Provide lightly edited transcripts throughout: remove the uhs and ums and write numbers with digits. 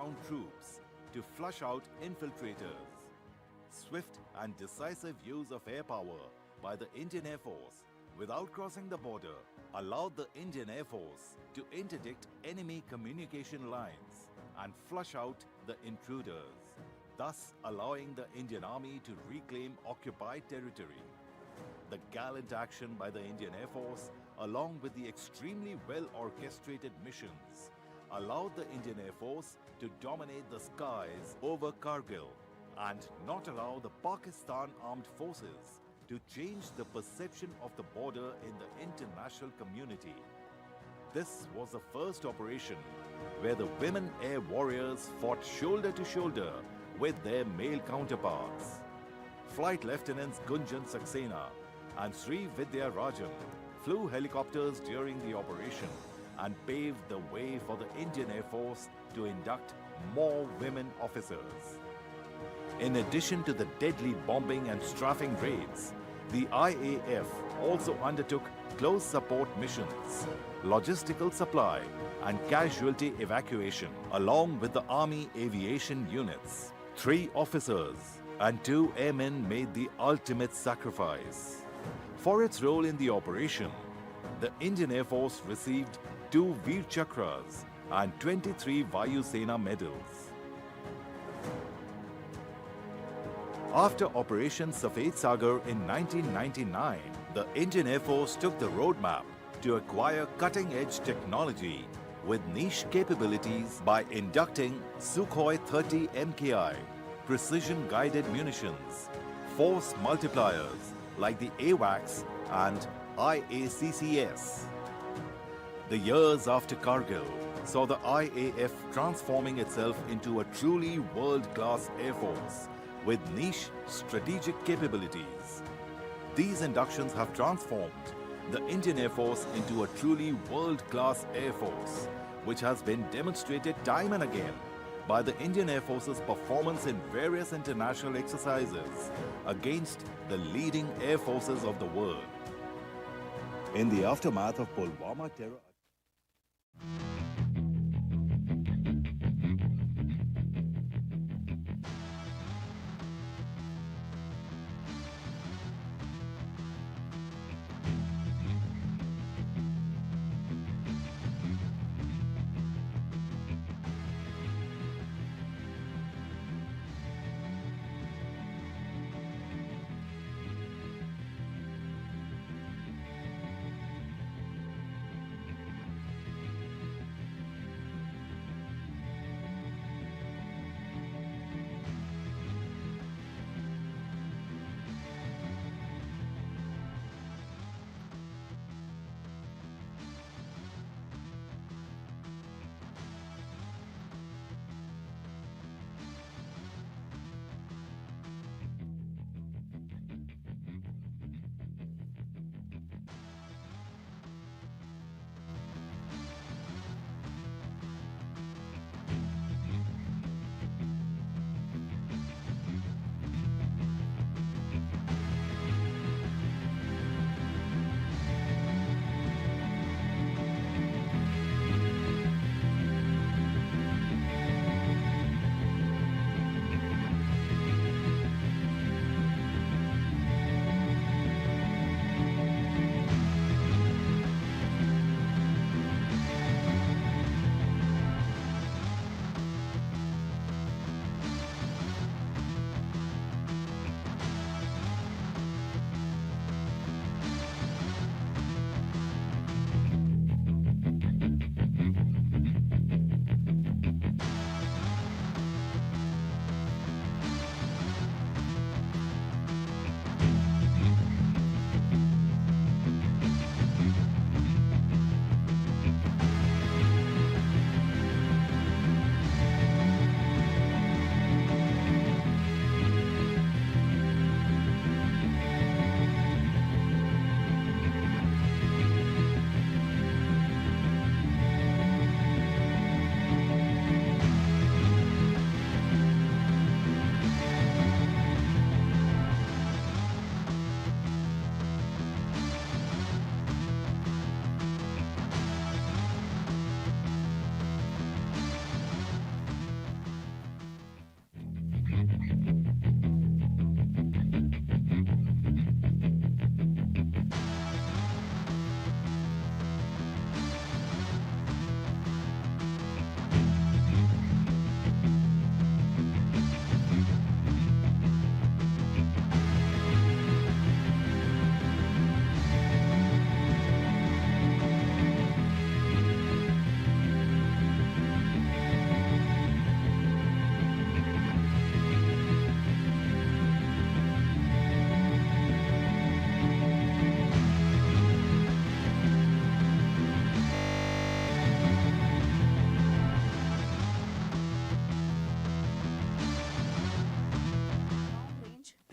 ground troops to flush out infiltrators. Swift and decisive use of air power by the Indian Air Force without crossing the border allowed the Indian Air Force to interdict enemy communication lines and flush out the intruders, thus allowing the Indian Army to reclaim occupied territory. The gallant action by the Indian Air Force, along with the extremely well-orchestrated missions, allowed the Indian Air Force to dominate the skies over Kargil and not allow the Pakistan Armed Forces to change the perception of the border in the international community. This was the first operation where the women air warriors fought shoulder to shoulder with their male counterparts. Flight Lieutenants Gunjan Saxena and Sri Vidya Rajan flew helicopters during the operation and paved the way for the Indian Air Force to induct more women officers. In addition to the deadly bombing and strafing raids, the IAF also undertook close support missions, logistical supply and casualty evacuation along with the Army aviation units. 3 officers and 2 airmen made the ultimate sacrifice. For its role in the operation, the Indian Air Force received 2 Veer Chakras and 23 Vayu Sena medals. After Operation Safed Sagar in 1999, the Indian Air Force took the roadmap to acquire cutting-edge technology with niche capabilities by inducting Sukhoi 30 MKI, precision-guided munitions, force multipliers like the AWACS and IACCS. The years after Kargil saw the IAF transforming itself into a truly world-class air force with niche strategic capabilities. These inductions have transformed the Indian Air Force into a truly world-class air force, which has been demonstrated time and again by the Indian Air Force's performance in various international exercises against the leading air forces of the world. In the aftermath of Pulwama terror...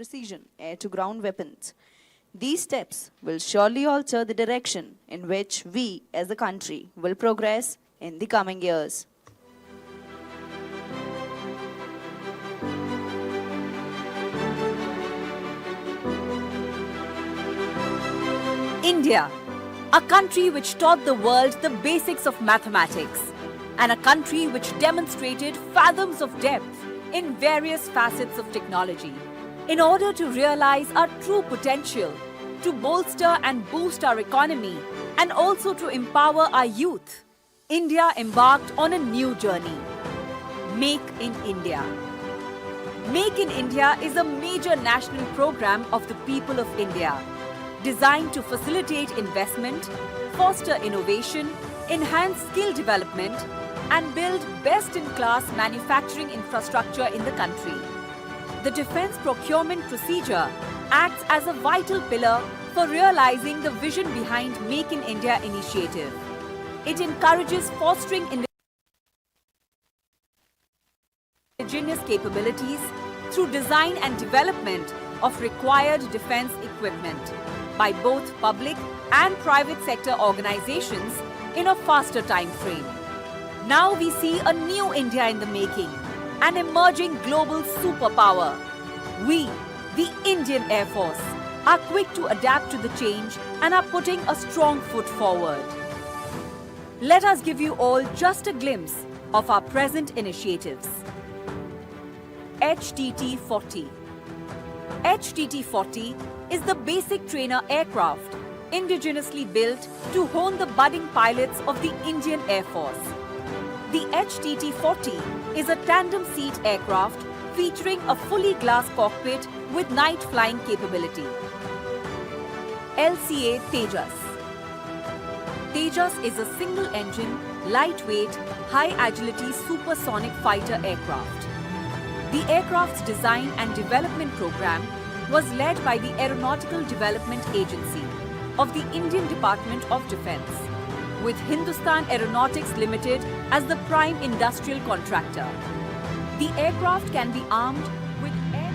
precision air-to-ground weapons. These steps will surely alter the direction in which we as a country will progress in the coming years. India, a country which taught the world the basics of mathematics, and a country which demonstrated fathoms of depth in various facets of technology. In order to realize our true potential, to bolster and boost our economy, and also to empower our youth, India embarked on a new journey. Make in India. Make in India is a major national program of the people of India, designed to facilitate investment, foster innovation, enhance skill development, and build best-in-class manufacturing infrastructure in the country. The defense procurement procedure acts as a vital pillar for realizing the vision behind Make in India initiative. It encourages fostering indigenous capabilities through design and development of required defense equipment by both public and private sector organizations in a faster time frame. Now we see a new India in the making, an emerging global superpower. We, the Indian Air Force, are quick to adapt to the change and are putting a strong foot forward. Let us give you all just a glimpse of our present initiatives. HTT-40. HTT-40 is the basic trainer aircraft indigenously built to hone the budding pilots of the Indian Air Force. The HTT-40 is a tandem seat aircraft featuring a fully glass cockpit with night flying capability. LCA Tejas. Tejas is a single-engine, lightweight, high-agility supersonic fighter aircraft. The aircraft's design and development program was led by the Aeronautical Development Agency of the Indian Department of Defence, with Hindustan Aeronautics Limited as the prime industrial contractor. The aircraft can be armed with air...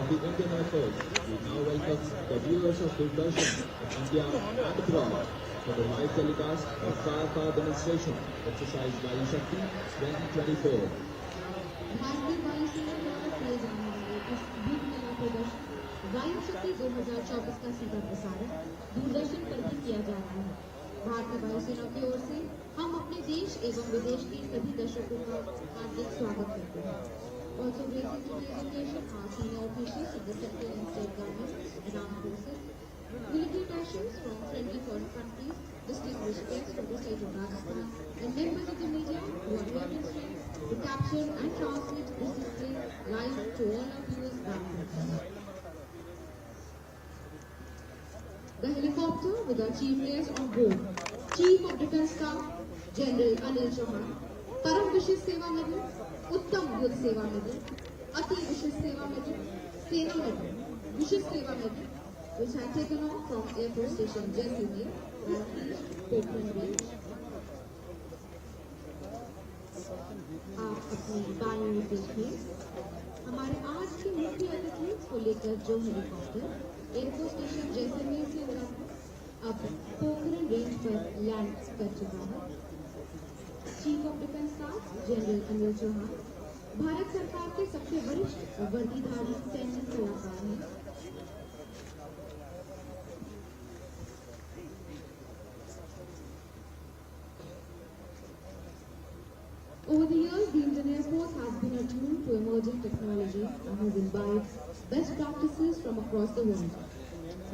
the Indian Air Force, we now welcome the viewers of Doordarshan in India and abroad for the live telecast of firepower demonstration exercise Vayu Shakti-24. भारतीय वायुसेना द्वारा किए जाने वाले इस युद्ध कला प्रदर्शन वायु शक्ति 2024 का सीधा प्रसारण दूरदर्शन पर भी किया जा रहा है। भारतीय वायुसेना की ओर से हम अपने देश एवं विदेश के सभी दर्शकों का हार्दिक स्वागत करते हैं। Also raising today's occasion are senior officials of the central and state governments and armed forces, military nations from friendly foreign countries, distinguished guests from the state of Rajasthan, and members of the media who are here in strength to capture and transmit this display live to all our viewers back home. The helicopter with our chief guest on board, Chief of Defence Staff, General Anil Chauhan, Param Vishish Seva Medal, Uttam Yudh Seva Medal, Ati Vishish Seva Medal, Sena Medal, Vishish Seva Medal, which had taken off from Air Force Station Jaisalmer and reached Pokhran range. आप अपनी बाएं ओर देखिए, हमारे आज के मुख्य अतिथि को लेकर जो हेलीकॉप्टर एयरफोर्स स्टेशन जैसलमेर से उड़ा अब पोखरण रेंज पर लैंड कर चुका है। Chief of defence staff general Anil Chauhan Bharat सरकार के सबसे वरिष्ठ वर्दीधारी सैन्य सलाहकार हैं। Over the years, the Indian Air Force has been attuned to emerging technology and has imbibed best practices from across the world.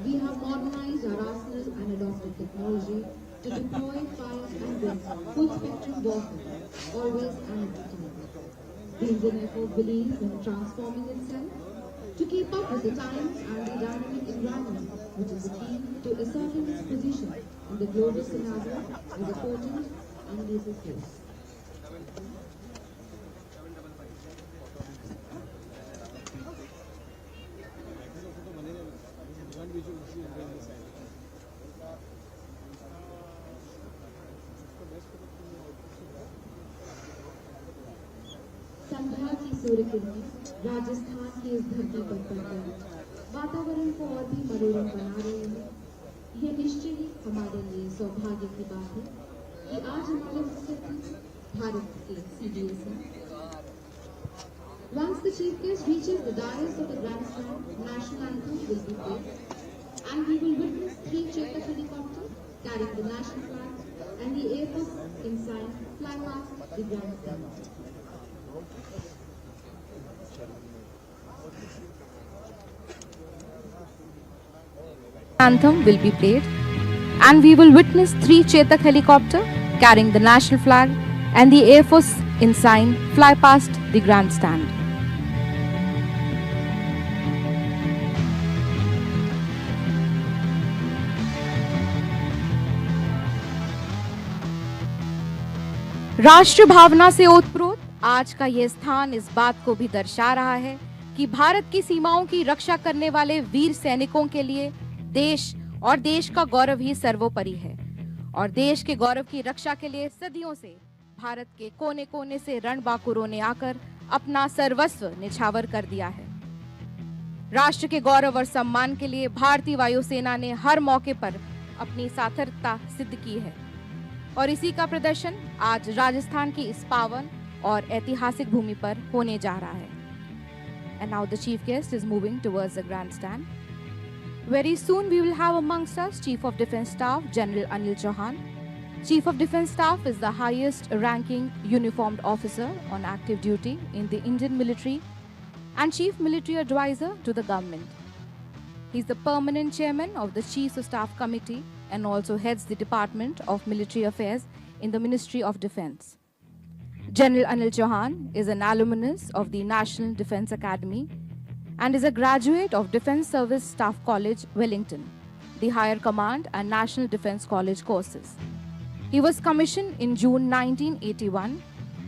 We have modernized our arsenal and adopted technology to deploy, fire and win full-spectrum warfare, always and every time. The Indian Air Force believes in transforming itself to keep up with the times and the dynamic environment, which is the key to asserting its position in the global scenario as a potent and lethal force. संध्या की सूर्य किरणें राजस्थान की इस धरती पर पड़कर वातावरण को और भी मनोरम बना रही है। ये निश्चय ही हमारे लिए सौभाग्य की बात है कि आज हमारे मुख्य अतिथि भारत के CDS हैं। Once the chief guest reaches the dais of the grandstand, national anthem will be played, and we will witness 3 Chetak helicopters carrying the national flag and the Air Force ensign fly past the grandstand. Anthem will be played, and we will witness 3 Chetak helicopter carrying the national flag and the Air Force ensign fly past the grandstand. राष्ट्र भावना से ओतप्रोत आज का ये स्थान इस बात को भी दर्शा रहा है कि भारत की सीमाओं की रक्षा करने वाले वीर सैनिकों के लिए देश और देश का गौरव ही सर्वोपरि है और देश के गौरव की रक्षा के लिए सदियों से भारत के कोने कोने से रणबांकुरों ने आकर अपना सर्वस्व निछावर कर दिया है। राष्ट्र के गौरव और सम्मान के लिए भारतीय वायुसेना ने हर मौके पर अपनी सार्थकता सिद्ध की है और इसी का प्रदर्शन आज राजस्थान की इस पावन और ऐतिहासिक भूमि पर होने जा रहा है। And now the chief guest is moving towards the grandstand. Very soon we will have amongst us Chief of Defence Staff General Anil Chauhan. Chief of Defence Staff is the highest ranking uniformed officer on active duty in the Indian military and Chief Military Advisor to the government. He is the permanent chairman of the Chiefs of Staff Committee and also heads the Department of Military Affairs in the Ministry of Defence. General Anil Chauhan is an alumnus of the National Defence Academy and is a graduate of Defence Service Staff College, Wellington, the Higher Command and National Defence College courses. He was commissioned in June 1981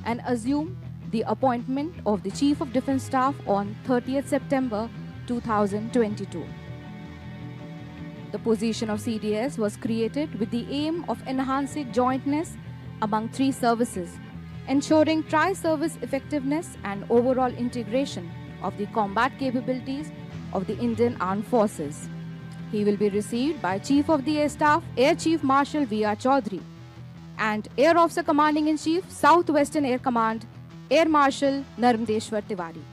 and assumed the appointment of the Chief of Defence Staff on 30th September 2022. The position of CDS was created with the aim of enhancing jointness among 3 services, ensuring tri-service effectiveness and overall integration of the combat capabilities of the Indian Armed Forces. He will be received by Chief of the Air Staff, Air Chief Marshal V.R. Chaudhary, and Air Officer Commanding-in-Chief, Southwestern Air Command, Air Marshal Narmdeshwar Tiwari.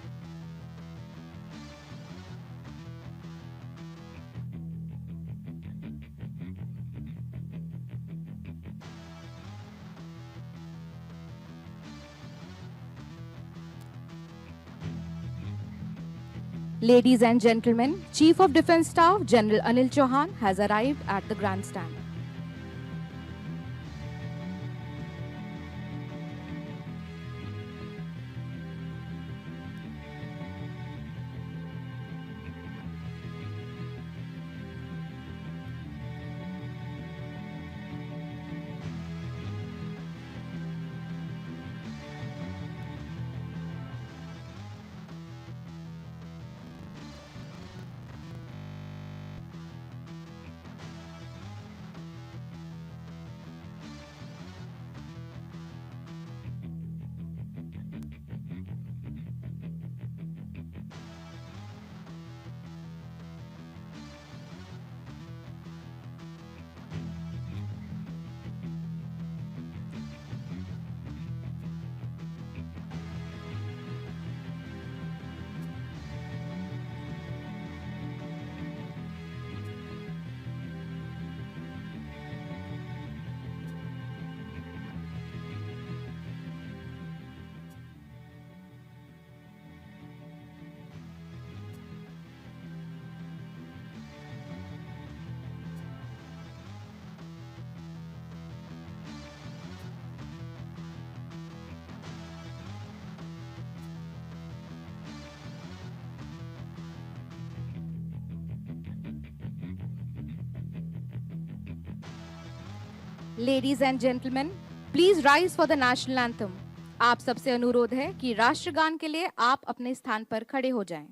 Ladies and gentlemen, Chief of Defence Staff General Anil Chauhan has arrived at the grandstand. Ladies and gentlemen, please rise for the national anthem. आप सबसे अनुरोध है कि राष्ट्रगान के लिए आप अपने स्थान पर खड़े हो जाएं।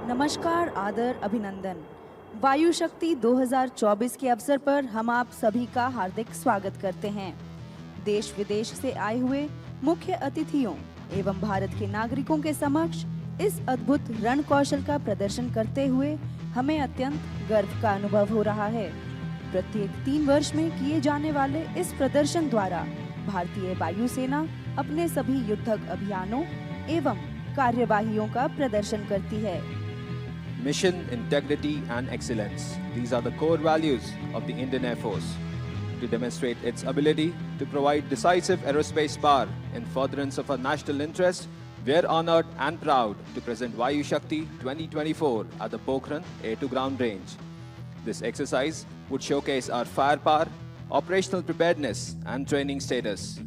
नमस्कार, आदर, अभिनंदन। वायु शक्ति 2024 के अवसर पर हम आप सभी का हार्दिक स्वागत करते हैं। देश विदेश से आए हुए मुख्य अतिथियों एवं भारत के नागरिकों के समक्ष इस अद्भुत रण कौशल का प्रदर्शन करते हुए हमें अत्यंत गर्व का अनुभव हो रहा है। प्रत्येक 3 वर्ष में किए जाने वाले इस प्रदर्शन द्वारा भारतीय वायुसेना अपने सभी युद्धक अभियानों एवं कार्यवाहियों का प्रदर्शन करती है। Mission, integrity and excellence. These are the core values of the Indian Air Force. To demonstrate its ability to provide decisive aerospace power in furtherance of our national interest, we are honored and proud to present Vayu Shakti-24 at the Pokhran air-to-ground range. This exercise would showcase our firepower, operational preparedness and training status.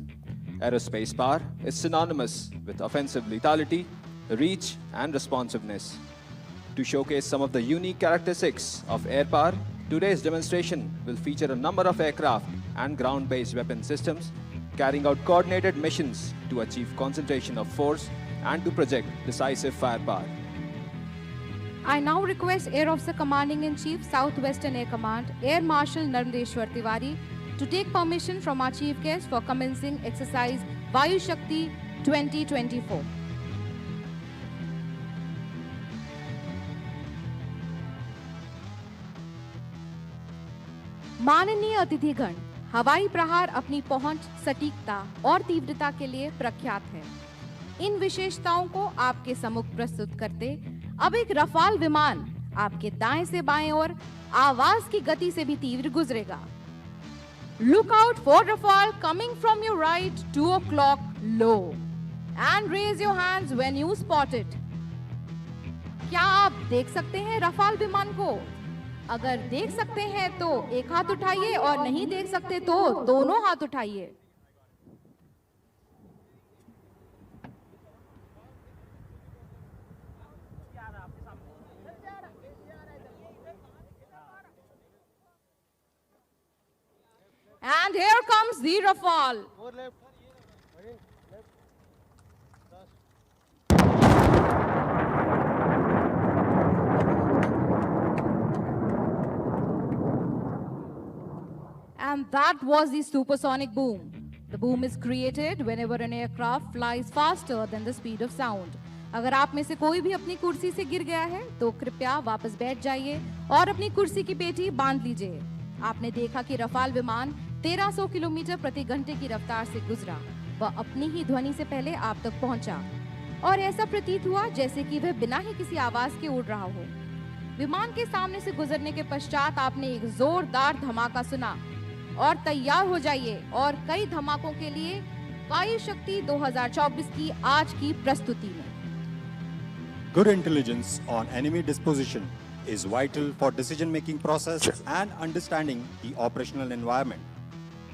Aerospace power is synonymous with offensive lethality, reach and responsiveness. To showcase some of the unique characteristics of air power, today's demonstration will feature a number of aircraft and ground-based weapon systems carrying out coordinated missions to achieve concentration of force and to project decisive firepower. I now request Air Officer Commanding in Chief, Southwestern Air Command, Air Marshal Narendeshwar Tiwari, to take permission from our Chief Guest for commencing exercise Vayu Shakti-24. माननीय अतिथिगण, हवाई प्रहार अपनी पहुंच, सटीकता और तीव्रता के लिए प्रख्यात है। इन विशेषताओं को आपके सम्मुख प्रस्तुत करते अब एक रफाल विमान आपके दाएं से बाएं और आवाज की गति से भी तीव्र गुजरेगा। Look out for Rafale coming from your right, 2 o'clock low, and raise your hands when you spot it. क्या आप देख सकते हैं रफाल विमान को? अगर देख सकते हैं तो एक हाथ उठाइए और नहीं देख सकते तो दोनों हाथ उठाइए। And here comes the Rafale. And that was the supersonic boom. The boom is created whenever an aircraft flies faster than the speed of sound. अगर आप में से कोई भी अपनी कुर्सी से गिर गया है तो कृपया वापस बैठ जाइए और अपनी कुर्सी की पेटी बांध लीजिए। आपने देखा कि रफाल विमान 1300 किलोमीटर प्रति घंटे की रफ्तार से गुजरा। वह अपनी ही ध्वनि से पहले आप तक पहुंचा और ऐसा प्रतीत हुआ जैसे कि वह बिना ही किसी आवाज के उड़ रहा हो। विमान के सामने से गुजरने के पश्चात आपने एक जोरदार धमाका सुना और तैयार हो जाइए और कई धमाकों के लिए वायु शक्ति 2024 की आज की प्रस्तुति में। Good intelligence on enemy disposition is vital for decision-making process and understanding the operational environment.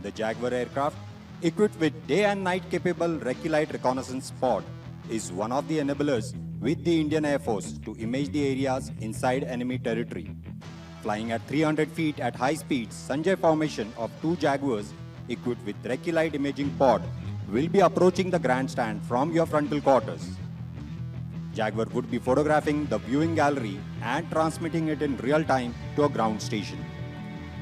The Jaguar aircraft, equipped with day and night capable Recce-Light reconnaissance pod, is one of the enablers with the Indian Air Force to image the areas inside enemy territory. Flying at 300 feet at high speeds, Sanjay formation of 2 Jaguars equipped with Recce-Light imaging pod will be approaching the grandstand from your frontal quarters. Jaguar would be photographing the viewing gallery and transmitting it in real time to a ground station.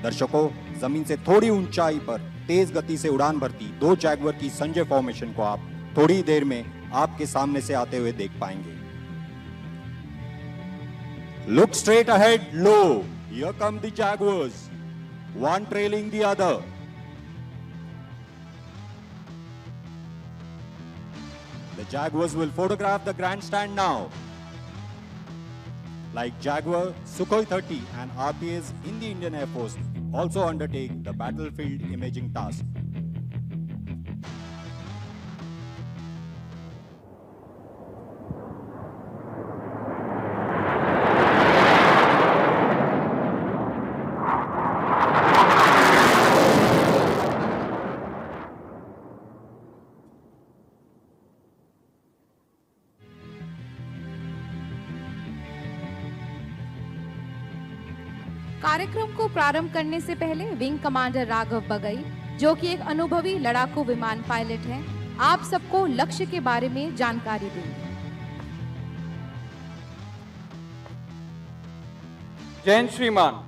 दर्शकों, जमीन से थोड़ी ऊंचाई पर तेज गति से उड़ान भरती 2 जैगुआर की संजय फॉर्मेशन को आप थोड़ी देर में आपके सामने से आते हुए देख पाएंगे। Look straight ahead, low. Here come the Jaguars, one trailing the other. The Jaguars will photograph the grandstand now. Like Jaguar, Sukhoi 30 and RPAs in the Indian Air Force also undertake the battlefield imaging task. कार्यक्रम को प्रारंभ करने से पहले wing commander Raghav Bagai, जो कि एक अनुभवी लड़ाकू विमान पायलट हैं, आप सबको लक्ष्य के बारे में जानकारी देंगे। जय हिंद श्रीमान,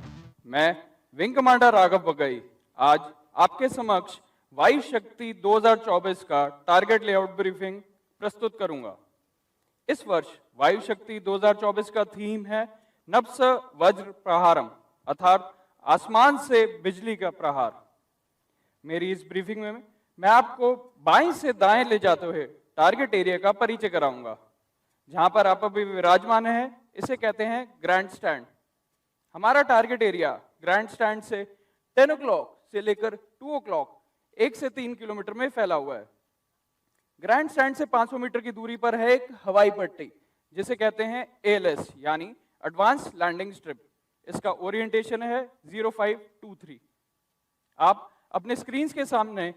मैं विंग कमांडर राघव बगई आज आपके समक्ष वायु शक्ति 2024 का टारगेट लेआउट ब्रीफिंग प्रस्तुत करूंगा। इस वर्ष वायु शक्ति 2024 का थीम है नभस वज्र प्रहारम, अर्थात आसमान से बिजली का प्रहार। मेरी इस ब्रीफिंग में मैं आपको बाएं से दाएं ले जाते हुए टारगेट एरिया का परिचय कराऊंगा। जहां पर आप अभी विराजमान हैं, इसे कहते हैं ग्रैंड स्टैंड। हमारा टारगेट एरिया ग्रैंड स्टैंड से 10 o'clock से लेकर 2 o'clock 1 से 3 किलोमीटर में फैला हुआ है। ग्रैंड स्टैंड से 500 मीटर की दूरी पर है एक हवाई पट्टी, जिसे कहते हैं ALS यानी एडवांस लैंडिंग स्ट्रिप। इसका ओरिएंटेशन है 0523। आप अपने स्क्रीन के सामने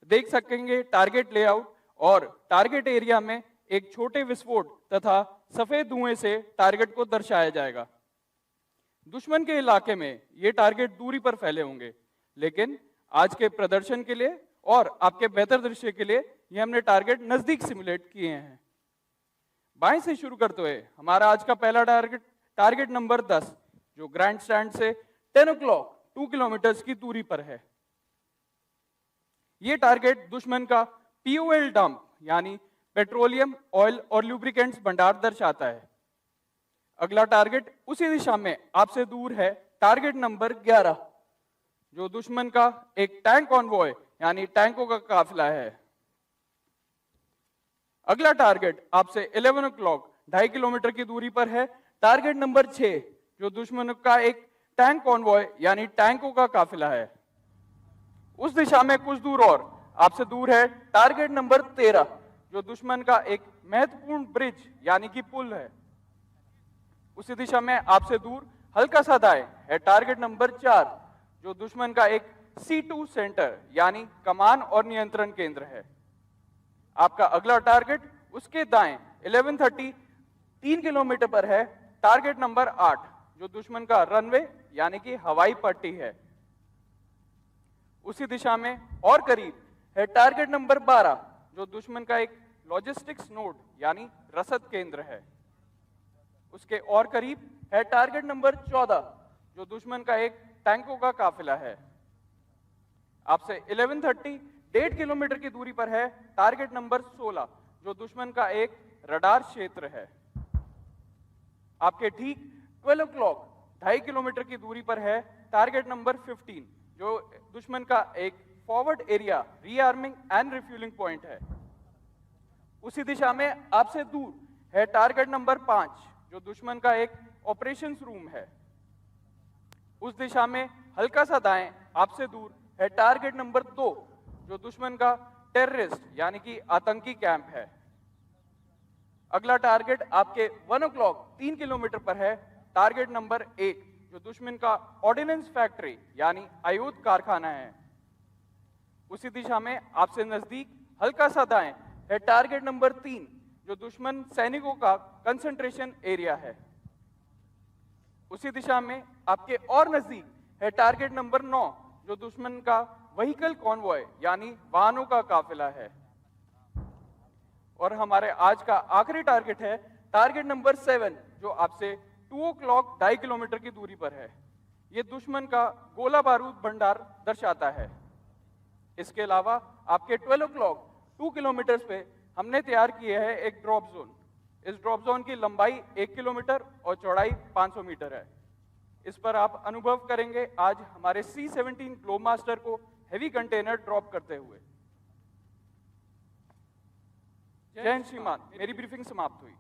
देख सकेंगे टारगेट लेआउट और टारगेट एरिया में एक छोटे विस्फोट तथा सफेद धुएं से टारगेट को दर्शाया जाएगा। दुश्मन के इलाके में ये टारगेट दूरी पर फैले होंगे, लेकिन आज के प्रदर्शन के लिए और आपके बेहतर दृश्य के लिए ये हमने टारगेट नजदीक सिमुलेट किए हैं। बाएं से शुरू करते हुए हमारा आज का पहला टारगेट टारगेट नंबर 10 जो ग्रैंड स्टैंड से 10 o'clock 2 किलोमीटर की दूरी पर है। ये टारगेट दुश्मन का POL डंप यानी पेट्रोलियम, ऑयल और लुब्रिकेंट्स भंडार दर्शाता है। अगला टारगेट उसी दिशा में आपसे दूर है, टारगेट नंबर 11 जो दुश्मन का एक टैंक कॉन्वॉय यानी टैंकों का काफिला है। अगला टारगेट आपसे 11 o'clock 2.5 किलोमीटर की दूरी पर है, टारगेट नंबर 6 जो दुश्मन का एक टैंक कॉन्वॉय यानी टैंकों का काफिला है। उस दिशा में कुछ दूर और आपसे दूर है टारगेट नंबर 13 जो दुश्मन का एक महत्वपूर्ण ब्रिज यानी कि पुल है। उसी दिशा में आपसे दूर हल्का सा दाएं है टारगेट नंबर 4 जो दुश्मन का एक C2 सेंटर यानी कमान और नियंत्रण केंद्र है। आपका अगला टारगेट उसके दाएं 11:30 3 किलोमीटर पर है, टारगेट नंबर 8 जो दुश्मन का रनवे यानी कि हवाई पट्टी है। उसी दिशा में और करीब है टारगेट नंबर 12 जो दुश्मन का एक लॉजिस्टिक्स नोड यानी रसद केंद्र है। उसके और करीब है टारगेट नंबर 14 जो दुश्मन का एक टैंकों का काफिला है। आपसे 11:30 1.5 किलोमीटर की दूरी पर है टारगेट नंबर 16 जो दुश्मन का एक रडार क्षेत्र है। आपके ठीक 12 o'clock 2.5 किलोमीटर की दूरी पर है टारगेट नंबर 15 जो दुश्मन का एक forward area rearming and refuelling point है। उसी दिशा में आपसे दूर है टारगेट नंबर 5 जो दुश्मन का एक ऑपरेशंस रूम है। उस दिशा में हल्का सा दाएं आपसे दूर है टारगेट नंबर 2 जो दुश्मन का टेररिस्ट यानी कि आतंकी कैंप है। अगला टारगेट आपके 1 o'clock 3 किलोमीटर पर है, टारगेट नंबर 1 जो दुश्मन का ऑर्डिनेंस फैक्ट्री यानी आयुध कारखाना है। उसी दिशा में आपसे नजदीक हल्का सा दाएं है टारगेट नंबर 3 जो दुश्मन सैनिकों का कंसंट्रेशन एरिया है। उसी दिशा में आपके और नजदीक है टारगेट नंबर 9 जो दुश्मन का व्हीकल कॉन्वॉय यानी वाहनों का काफिला है। और हमारे आज का आखिरी टारगेट है टारगेट नंबर 7 जो आपसे 2 o'clock 2.5 किलोमीटर की दूरी पर है। यह दुश्मन का गोला बारूद भंडार दर्शाता है। इसके अलावा आपके 12 o'clock 2 किलोमीटर पे हमने तैयार किए है एक ड्रॉप जोन। इस ड्रॉप जोन की लंबाई 1 किलोमीटर और चौड़ाई 500 मीटर है। इस पर आप अनुभव करेंगे आज हमारे C-17 ग्लोब मास्टर को हेवी कंटेनर ड्रॉप करते हुए। जय हिंद श्रीमान, मेरी ब्रीफिंग समाप्त हुई।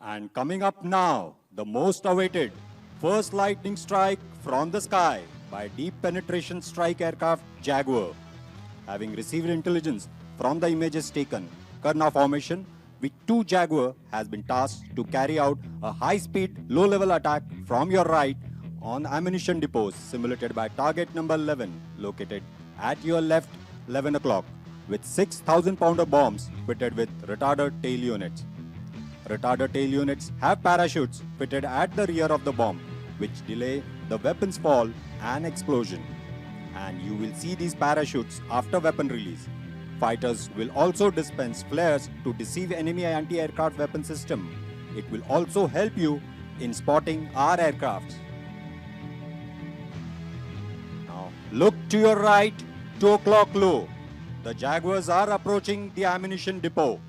And coming up now, the most awaited first lightning strike from the sky by deep penetration strike aircraft Jaguar. Having received intelligence from the images taken, Karna formation with 2 Jaguar has been tasked to carry out a high-speed, low-level attack from your right on ammunition depots simulated by target number 11 located at your left 11 o'clock with 6,000-pounder bombs fitted with retarder tail units. Retarder tail units have parachutes fitted at the rear of the bomb which delay the weapon's fall and explosion. And you will see these parachutes after weapon release. Fighters will also dispense flares to deceive enemy anti-aircraft weapon system. It will also help you in spotting our aircrafts. Now look to your right, 2 o'clock low. The Jaguars are approaching the ammunition depot.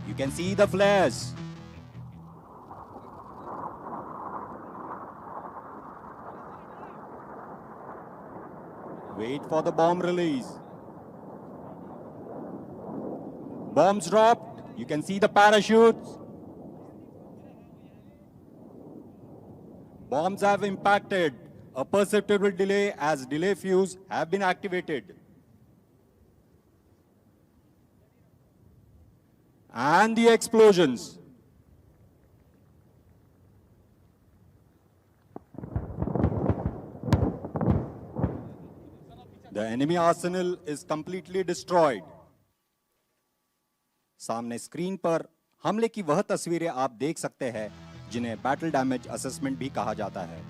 You can see the flares. Wait for the bomb release. Bombs dropped. You can see the parachutes. Bombs have impacted. A perceptible delay as delay fuse have been activated. And the explosions. The enemy arsenal is completely destroyed. सामने screen पर हमले की वह तस्वीरें आप देख सकते हैं जिन्हें बैटल डैमेज असेसमेंट भी कहा जाता है।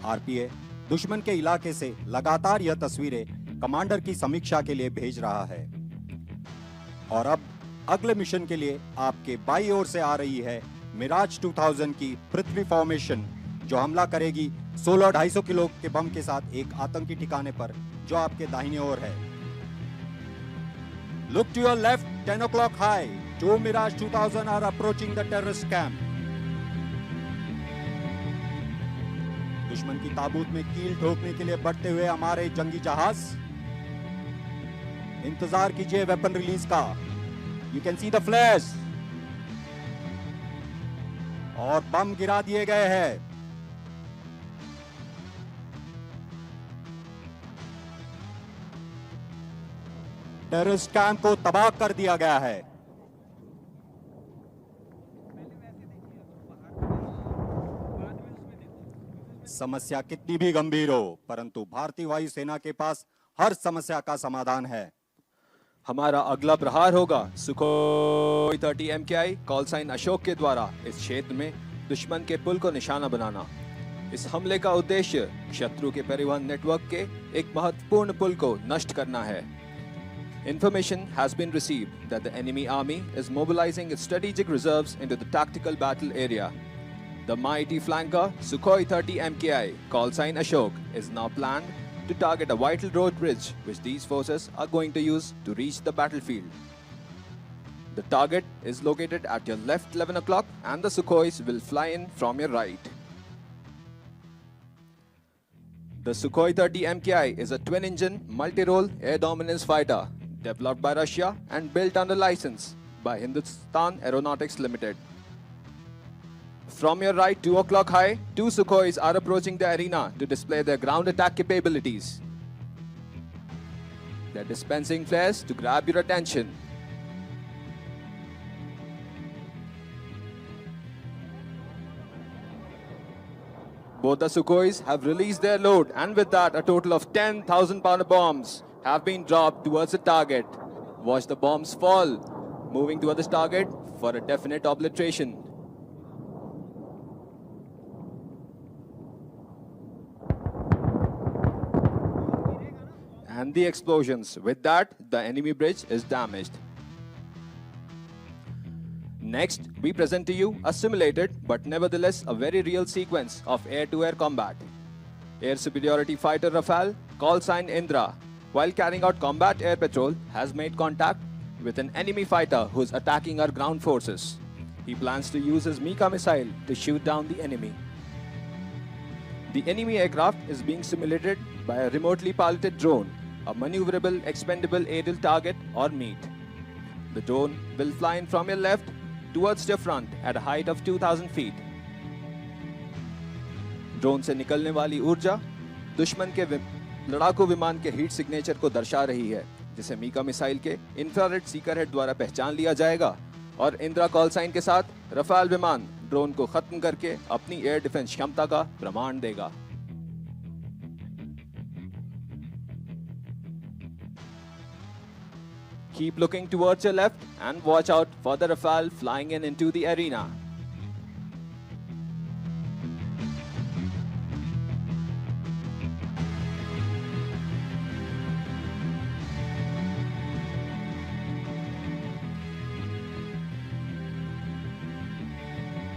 आरपीए दुश्मन के इलाके से लगातार यह तस्वीरें कमांडर की समीक्षा के लिए भेज रहा है। और अब अगले मिशन के लिए आपके बाईं ओर से आ रही है मिराज 2000 की पृथ्वी फॉर्मेशन, जो हमला करेगी 16-250 किलो के बम के साथ एक आतंकी ठिकाने पर जो आपके दाहिने ओर है। Look to your left, 10 o'clock high. Two Mirage 2000 are approaching the terrorist camp. दुश्मन की ताबूत में कील ठोकने के लिए बढ़ते हुए हमारे जंगी जहाज। इंतजार कीजिए वेपन रिलीज का। You can see the flares. और बम गिरा दिए गए हैं। टेररिस्ट कैंप को तबाह कर दिया गया है। समस्या कितनी भी गंभीर हो, परंतु भारतीय वायुसेना के पास हर समस्या का समाधान है। हमारा अगला प्रहार होगा Sukhoi 30 MKI call sign Ashok के द्वारा इस क्षेत्र में दुश्मन के पुल को निशाना बनाना। इस हमले का उद्देश्य शत्रु के परिवहन नेटवर्क के एक महत्वपूर्ण पुल को नष्ट करना है। Information has been received that the enemy army is mobilizing its strategic reserves into the tactical battle area. The mighty flanker Sukhoi 30 MKI call sign Ashok is now planned to target a vital road bridge which these forces are going to use to reach the battlefield. The target is located at your left 11 o'clock and the Sukhois will fly in from your right. The Sukhoi 30 MKI is a twin-engine multi-role air dominance fighter developed by Russia and built under license by Hindustan Aeronautics Limited. From your right 2 o'clock high, two Sukhois are approaching the arena to display their ground attack capabilities. They're dispensing flares to grab your attention. Both the Sukhois have released their load, and with that, a total of 10,000-pounder bombs have been dropped towards the target. Watch the bombs fall, moving towards the target for a definite obliteration. And the explosions. With that, the enemy bridge is damaged. Next, we present to you a simulated but nevertheless a very real sequence of air-to-air combat. Air superiority fighter Rafale, call sign Indra, while carrying out combat air patrol, has made contact with an enemy fighter who's attacking our ground forces. He plans to use his Mika missile to shoot down the enemy. The enemy aircraft is being simulated by a remotely piloted drone, a maneuverable expendable aerial target or MEAT. The drone will fly in from your left towards your front at a height of 2,000 feet. Drone से निकलने वाली ऊर्जा दुश्मन के लड़ाकू विमान के heat signature को दर्शा रही है, जिसे मीका मिसाइल के इंफ्रारेड सीकर हेड द्वारा पहचान लिया जाएगा और इंदिरा कॉल साइन के साथ रफाल विमान ड्रोन को खत्म करके अपनी एयर डिफेंस क्षमता का प्रमाण देगा। Keep looking towards your left and watch out for the Rafale flying into the arena.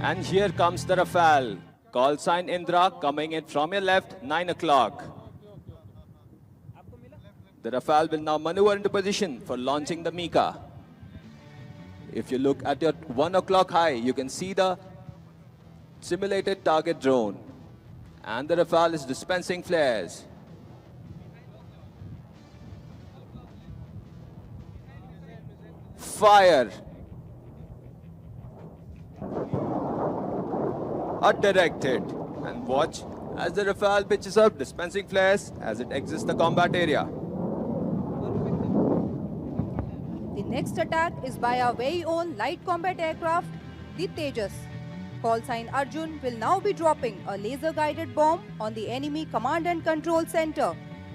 And here comes the Rafale. Call sign Indra coming in from your left, 9 o'clock. The Rafale will now maneuver into position for launching the Mika. If you look at your 1 o'clock high, you can see the simulated target drone. And the Rafale is dispensing flares. Fire. A direct hit. And watch as the Rafale pitches up, dispensing flares as it exits the combat area. The next attack is by our very own light combat aircraft, the Tejas. Call sign Arjun will now be dropping a laser-guided bomb on the enemy command and control center,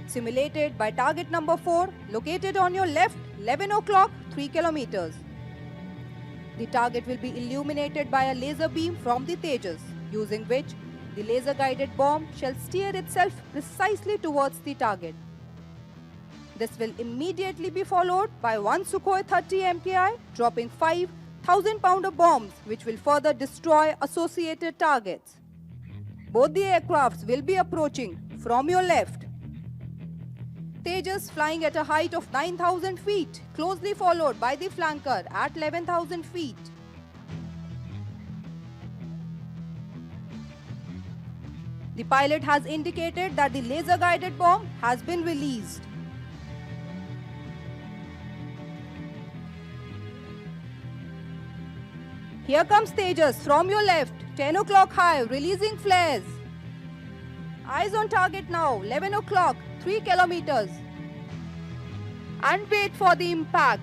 simulated by target number 4, located on your left, 11 o'clock, 3 kilometers. The target will be illuminated by a laser beam from the Tejas, using which the laser-guided bomb shall steer itself precisely towards the target. This will immediately be followed by one Sukhoi 30 MKI dropping 5,000-pounder bombs which will further destroy associated targets. Both the aircrafts will be approaching from your left. Tejas flying at a height of 9,000 feet, closely followed by the flanker at 11,000 feet. The pilot has indicated that the laser-guided bomb has been released. Here comes Tejas from your left, 10 o'clock high, releasing flares. Eyes on target now, 11 o'clock, 3 kilometers. And wait for the impact.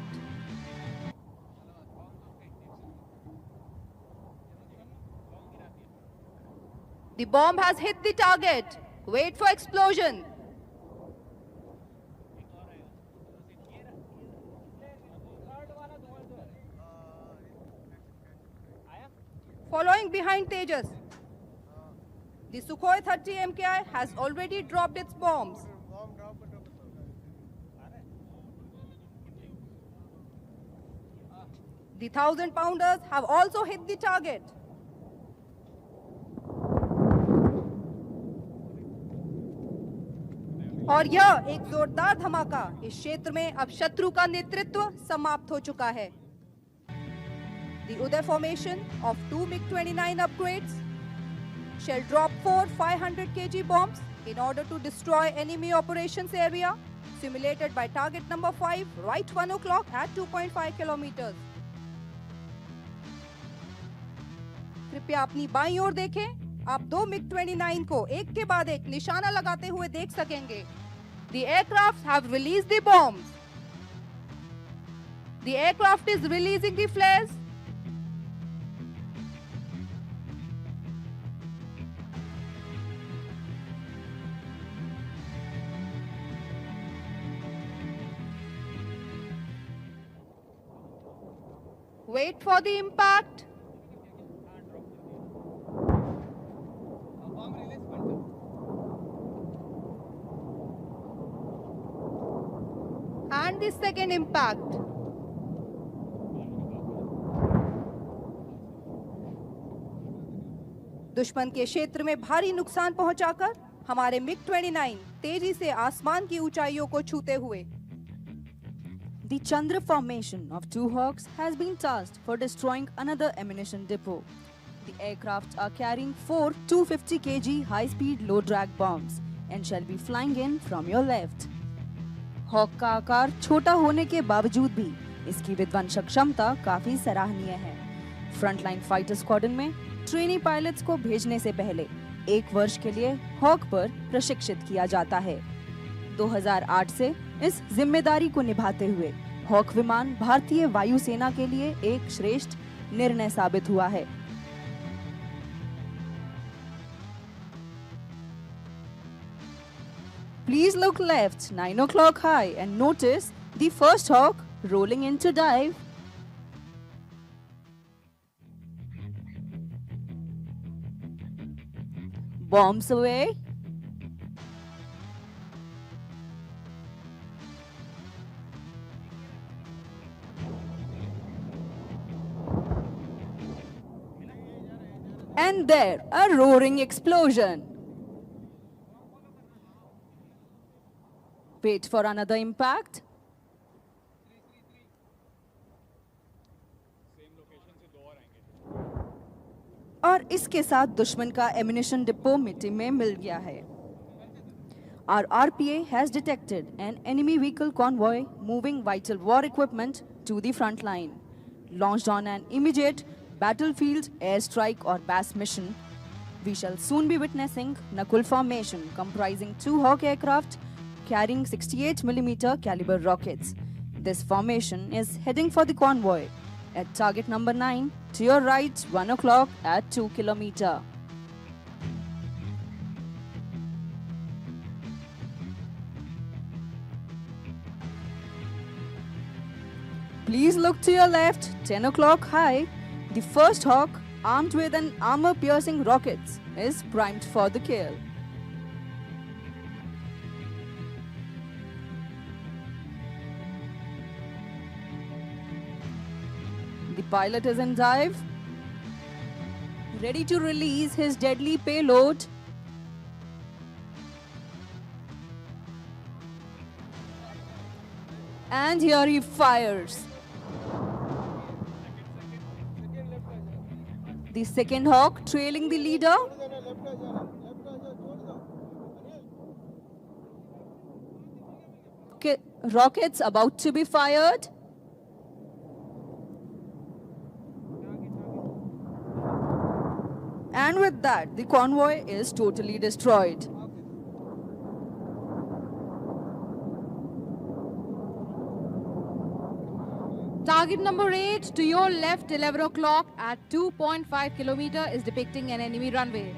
The bomb has hit the target. Wait for explosion. Following behind Tejas, the Sukhoi 30 MKI has already dropped its bombs. The 1,000-pounders have also hit the target. और यह एक जोरदार धमाका इस क्षेत्र में अब शत्रु का नेतृत्व समाप्त हो चुका है. The Uday formation of 2 MiG-29 upgrades shall drop 4 500 kg bombs in order to destroy enemy operations area simulated by target number 5 right 1 o'clock at 2.5 kilometers. कृपया अपनी बाईं ओर देखें. आप 2 MiG-29 को एक के बाद एक निशाना लगाते हुए देख सकेंगे. The aircrafts have released the bombs. The aircraft is releasing the flares. Wait for the impact. And the second impact. दुश्मन के क्षेत्र में भारी नुकसान पहुंचाकर हमारे MiG-29 तेजी से आसमान की ऊंचाइयों को छूते हुए. The Chandra formation of 2 Hawks has been tasked for destroying another ammunition depot. The aircraft are carrying 4 250 kg high-speed low-drag bombs and shall be flying in from your left. Hawk का आकार छोटा होने के बावजूद भी इसकी विध्वंसक क्षमता काफी सराहनीय है. फ्रंटलाइन फाइटर स्क्वाड्रन में ट्रेनी पायलट्स को भेजने से पहले 1 वर्ष के लिए हॉक पर प्रशिक्षित किया जाता है. 2008 से इस जिम्मेदारी को निभाते हुए हॉक विमान भारतीय वायुसेना के लिए एक श्रेष्ठ निर्णय साबित हुआ है. Please look left, 9 o'clock high, and notice the first Hawk rolling into dive. Bombs away. And there, a roaring explosion. Wait for another impact. और इसके साथ दुश्मन का एमिनेशन डिपो मिट्टी में मिल गया है. Our RPA has detected an enemy vehicle convoy moving vital war equipment to the front line. Launched on an immediate battlefield airstrike or BAS mission, we shall soon be witnessing Nakul formation comprising 2 Hawk aircraft carrying 68mm caliber rockets. This formation is heading for the convoy at target number 9 to your right 1 o'clock at 2 kilometers. Please look to your left, 10 o'clock high. The first Hawk, armed with an armor-piercing rockets, is primed for the kill. pilot is in dive, ready to release his deadly payload. And here he fires. The second Hawk trailing the leader. Rockets about to be fired. And with that, the convoy is totally destroyed. Target number 8 to your left, 11 o'clock at 2.5 kilometer is depicting an enemy runway.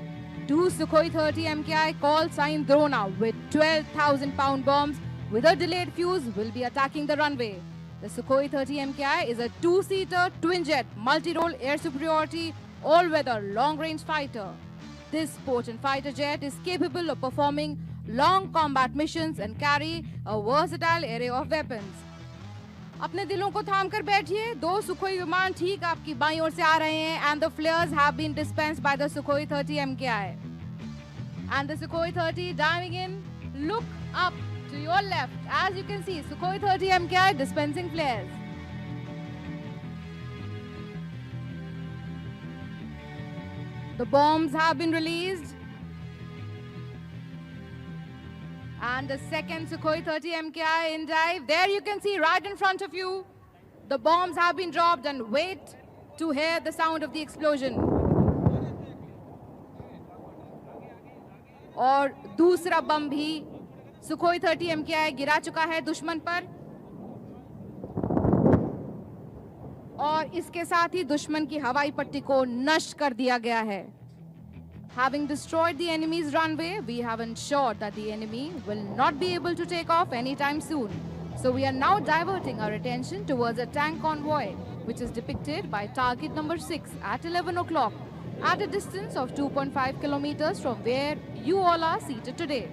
Two Sukhoi 30 MKI call sign Drona with 12,000 pound bombs with a delayed fuse will be attacking the runway. The Sukhoi 30 MKI is a two-seater twin-jet multi-role air superiority all-weather long-range fighter. This potent fighter jet is capable of performing long combat missions and carry a versatile array of weapons. अपने दिलों को थाम कर बैठिए, दो Sukhoi विमान ठीक आपकी बाईं ओर से आ रहे हैं and the flares have been dispensed by the Sukhoi 30 MKI. And the Sukhoi 30 diving in, look up to your left. As you can see, Sukhoi 30 MKI dispensing flares. The bombs have been released. And the second Sukhoi 30 MKI in dive. There you can see right in front of you. The bombs have been dropped and wait to hear the sound of the explosion. और दूसरा बम भी Sukhoi 30 MKI गिरा चुका है दुश्मन पर. और इसके साथ ही दुश्मन की हवाई पट्टी को नष्ट कर दिया गया है. Having destroyed the enemy's runway, we have ensured that the enemy will not be able to take off anytime soon. So we are now diverting our attention towards a tank convoy, which is depicted by target number 6 at 11 o'clock, at a distance of 2.5 kilometers from where you all are seated today.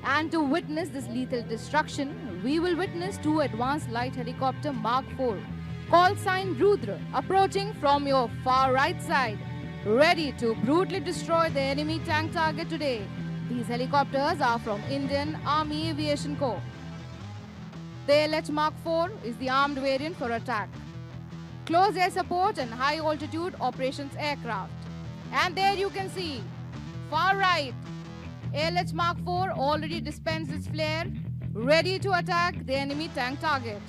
And to witness this lethal destruction, we will witness two advanced light helicopter Mark IV, call sign Rudra, approaching from your far right side, ready to brutally destroy the enemy tank target today. These helicopters are from Indian Army Aviation Corps. The LH Mark IV is the armed variant for attack, close air support and high altitude operations aircraft. And there you can see, far right, LH Mark IV already dispensed its flare, ready to attack the enemy tank target.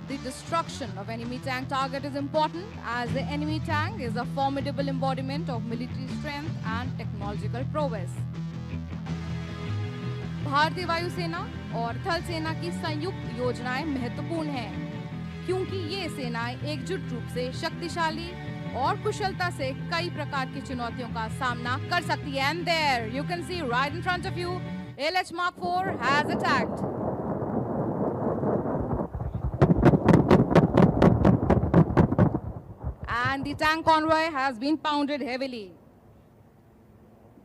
The destruction of enemy tank target is important as the enemy tank is a formidable embodiment of military strength and technological prowess. भारतीय वायुसेना और थल सेना की संयुक्त योजनाएं महत्वपूर्ण हैं, क्योंकि ये सेनाएं एकजुट रूप से शक्तिशाली और कुशलता से कई प्रकार की चुनौतियों का सामना कर सकती हैं. And there you can see right in front of you, LH Mark IV has attacked. And the tank convoy has been pounded heavily.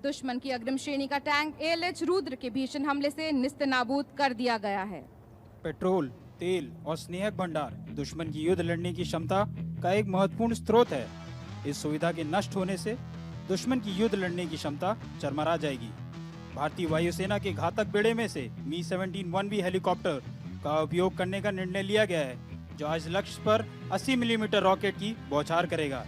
दुश्मन की अग्रिम श्रेणी का टैंक ALH रुद्र के भीषण हमले से निस्तेनाबूद कर दिया गया है. पेट्रोल, तेल और स्नेहक भंडार दुश्मन की युद्ध लड़ने की क्षमता का एक महत्वपूर्ण स्रोत है. इस सुविधा के नष्ट होने से दुश्मन की युद्ध लड़ने की क्षमता चरमरा जाएगी. भारतीय वायुसेना के घातक बेड़े में से Mi-17 1B हेलीकॉप्टर का उपयोग करने का निर्णय लिया गया है, जो आज लक्ष्य पर 80 मिलीमीटर रॉकेट की बौछार करेगा.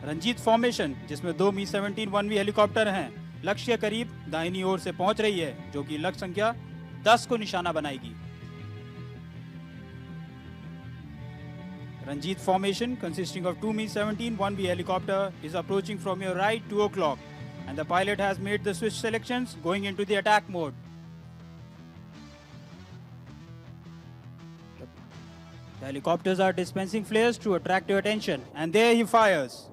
रंजीत फॉर्मेशन, जिसमें दो Mi-17 1B हेलीकॉप्टर हैं, लक्ष्य के करीब दाहिनी ओर से पहुंच रही है, जो कि लक्ष्य संख्या 10 को निशाना बनाएगी. Ranjit formation consisting of two Mi-17 1B helicopter is approaching from your right 2 o'clock, and the pilot has made the switch selections going into the attack mode. The helicopters are dispensing flares to attract your attention, and there he fires.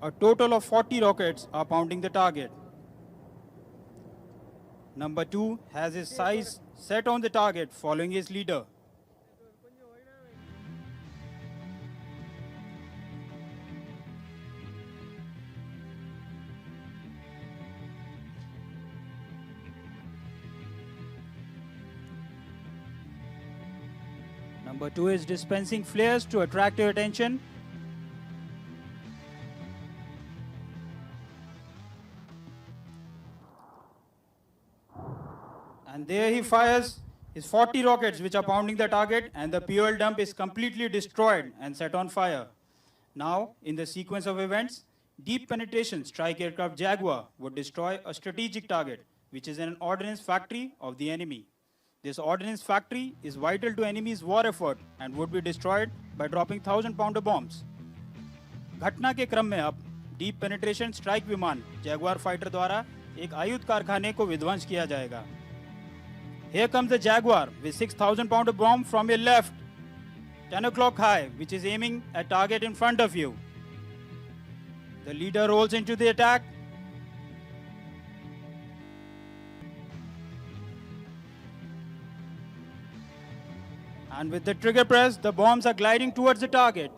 A total of 40 rockets are pounding the target. Number 2 has his sights set on the target, following his leader. Number 2 is dispensing flares to attract your attention. And there he fires his 40 rockets which are pounding the target, and the fuel dump is completely destroyed and set on fire. Now, in the sequence of events, deep penetration strike aircraft Jaguar would destroy a strategic target, which is an ordnance factory of the enemy. This ordnance factory is vital to enemy's war effort and would be destroyed by dropping 1,000-pounder bombs. घटना के क्रम में अब deep penetration strike विमान Jaguar fighter द्वारा एक आयुध कारखाने को विध्वंस किया जाएगा. Here comes the Jaguar with 6,000-pounder bomb from your left, 10 o'clock high, which is aiming at target in front of you. The leader rolls into the attack. And with the trigger press, the bombs are gliding towards the target.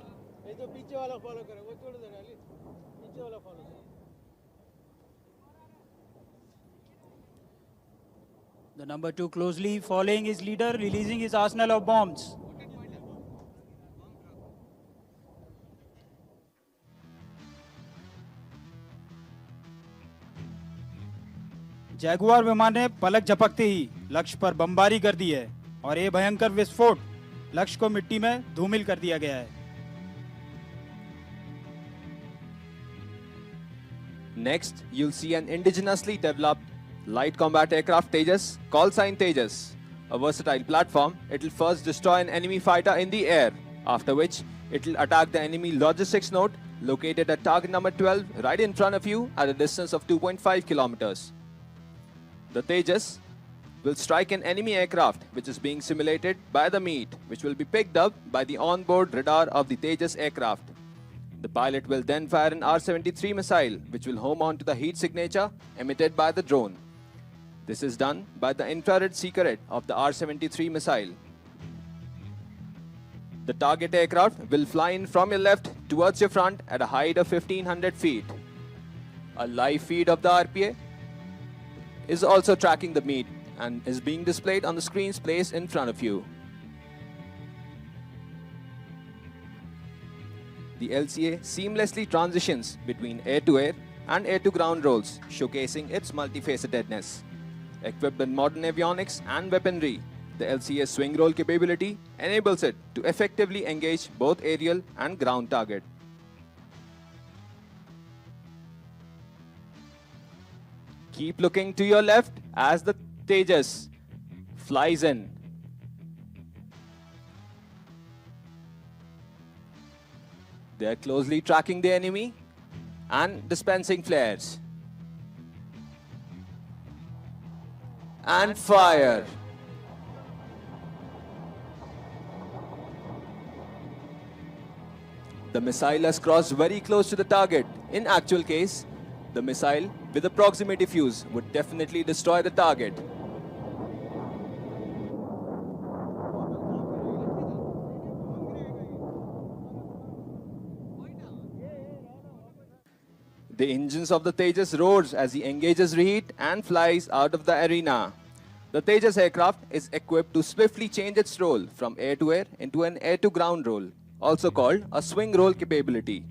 The number 2 closely following his leader, releasing his arsenal of bombs. Jaguar विमान ने पलक झपकते ही लक्ष्य पर बमबारी कर दी है और ये भयंकर विस्फोट लक्ष्य को मिट्टी में धूमिल कर दिया गया है. Next, you'll see an indigenously developed light combat aircraft Tejas, call sign Tejas. A versatile platform, it'll first destroy an enemy fighter in the air, after which it'll attack the enemy logistics node located at target number 12 right in front of you at a distance of 2.5 kilometers. The Tejas will strike an enemy aircraft which is being simulated by the meat, which will be picked up by the onboard radar of the Tejas aircraft. The pilot will then fire an R-73 missile which will home onto the heat signature emitted by the drone. This is done by the infrared secret of the R-73 missile. The target aircraft will fly in from your left towards your front at a height of 1500 feet. A live feed of the RPA is also tracking the meat and is being displayed on the screens placed in front of you. The LCA seamlessly transitions between air-to-air and air-to-ground roles, showcasing its multifacetedness. Equipped with modern avionics and weaponry, the LCA's swing roll capability enables it to effectively engage both aerial and ground target. Keep looking to your left as the Tejas flies in. They are closely tracking the enemy and dispensing flares. And fire. The missile has crossed very close to the target. In actual case, the missile with a proximity fuse would definitely destroy the target. The engines of the Tejas roars as he engages reheat and flies out of the arena. The Tejas aircraft is equipped to swiftly change its role from air-to-air into an air-to-ground role, also called a swing roll capability.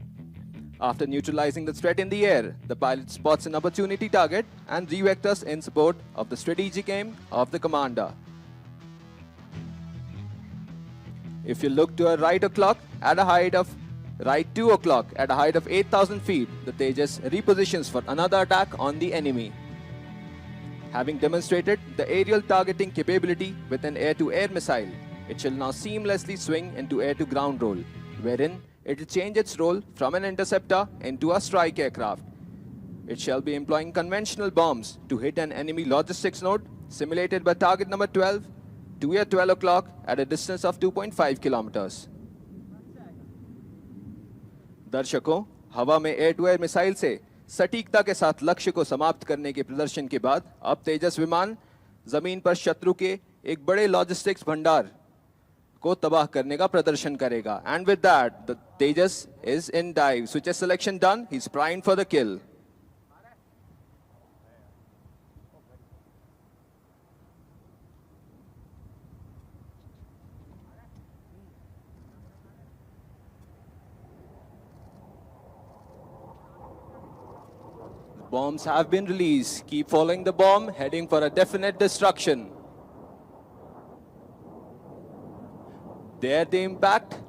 After neutralizing the threat in the air, the pilot spots an opportunity target and revectors in support of the strategic aim of the commander. If you look to a right o'clock at a height of right 2 o'clock at a height of 8,000 feet, the Tejas repositions for another attack on the enemy. Having demonstrated the aerial targeting capability with an air-to-air missile, it shall now seamlessly swing into air-to-ground role, wherein it will change its role from an interceptor into a strike aircraft. It shall be employing conventional bombs to hit an enemy logistics node simulated by target number 12 to at 12 o'clock at a distance of 2.5 kilometers. दर्शकों, हवा में air to air missile से सटीकता के साथ लक्ष्य को समाप्त करने के प्रदर्शन के बाद अब तेजस विमान जमीन पर शत्रु के एक बड़े लॉजिस्टिक्स भंडार को तबाह करने का प्रदर्शन करेगा. And with that the Tejas is in dive. Switches selection done. He is primed for the kill. Bombs have been released. Keep following the bomb, heading for a definite destruction. There the impact.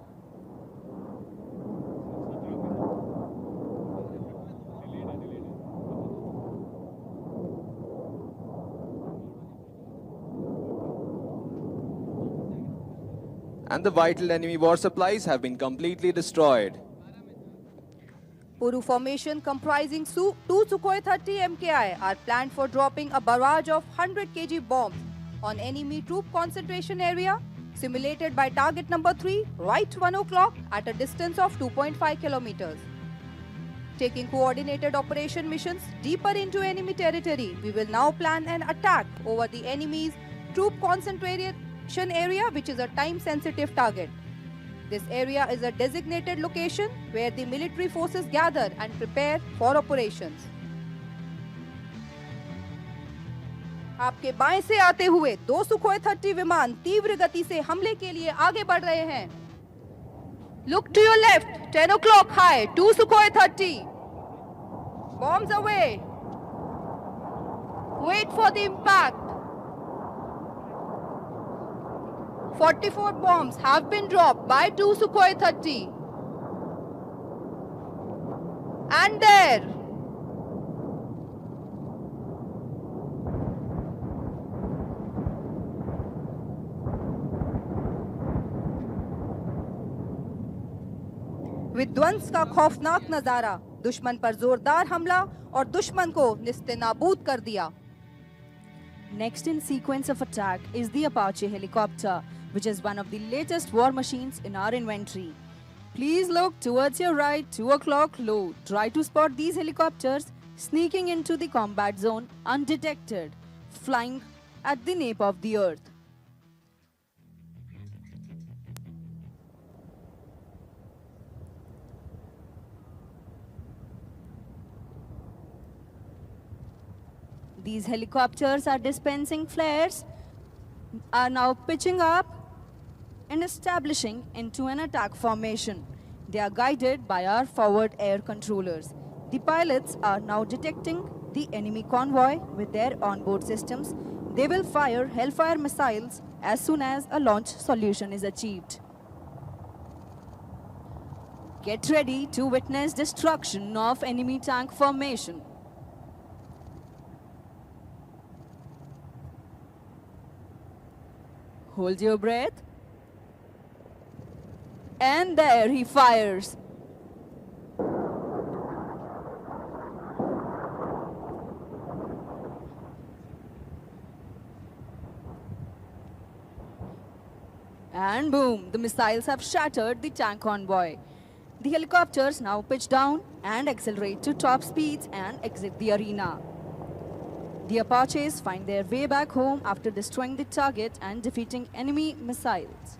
And the vital enemy war supplies have been completely destroyed. Puru formation comprising two Sukhoi 30 MKI are planned for dropping a barrage of 100 kg bombs on enemy troop concentration area, simulated by target number 3 right 1 o'clock at a distance of 2.5 kilometers. Taking coordinated operation missions deeper into enemy territory, we will now plan an attack over the enemy's troop concentration area, which is a time-sensitive target. This area is a designated location where the military forces gather and prepare for operations. आपके बाएं से आते हुए 2 Sukhoi 30 विमान तीव्र गति से हमले के लिए आगे बढ़ रहे हैं. Look to your left, 10 o'clock high, 2 Sukhoi 30. Bombs away. Wait for the impact. 44 bombs have been dropped by 2 Sukhoi 30. And there. विध्वंस का खौफनाक नजारा, दुश्मन पर जोरदार हमला और दुश्मन को निस्तेनाबूद कर दिया. Next in sequence of attack is the Apache helicopter, which is one of the latest war machines in our inventory. Please look towards your right, 2 o'clock low. Try to spot these helicopters sneaking into the combat zone undetected, flying at the nape of the earth. These helicopters are dispensing flares, are now pitching up and establishing into an attack formation. They are guided by our forward air controllers. The pilots are now detecting the enemy convoy with their onboard systems. They will fire Hellfire missiles as soon as a launch solution is achieved. Get ready to witness destruction of enemy tank formation. Hold your breath. And there he fires. And boom, the missiles have shattered the tank convoy. The helicopters now pitch down and accelerate to top speeds and exit the arena. The Apaches find their way back home after destroying the target and defeating enemy missiles.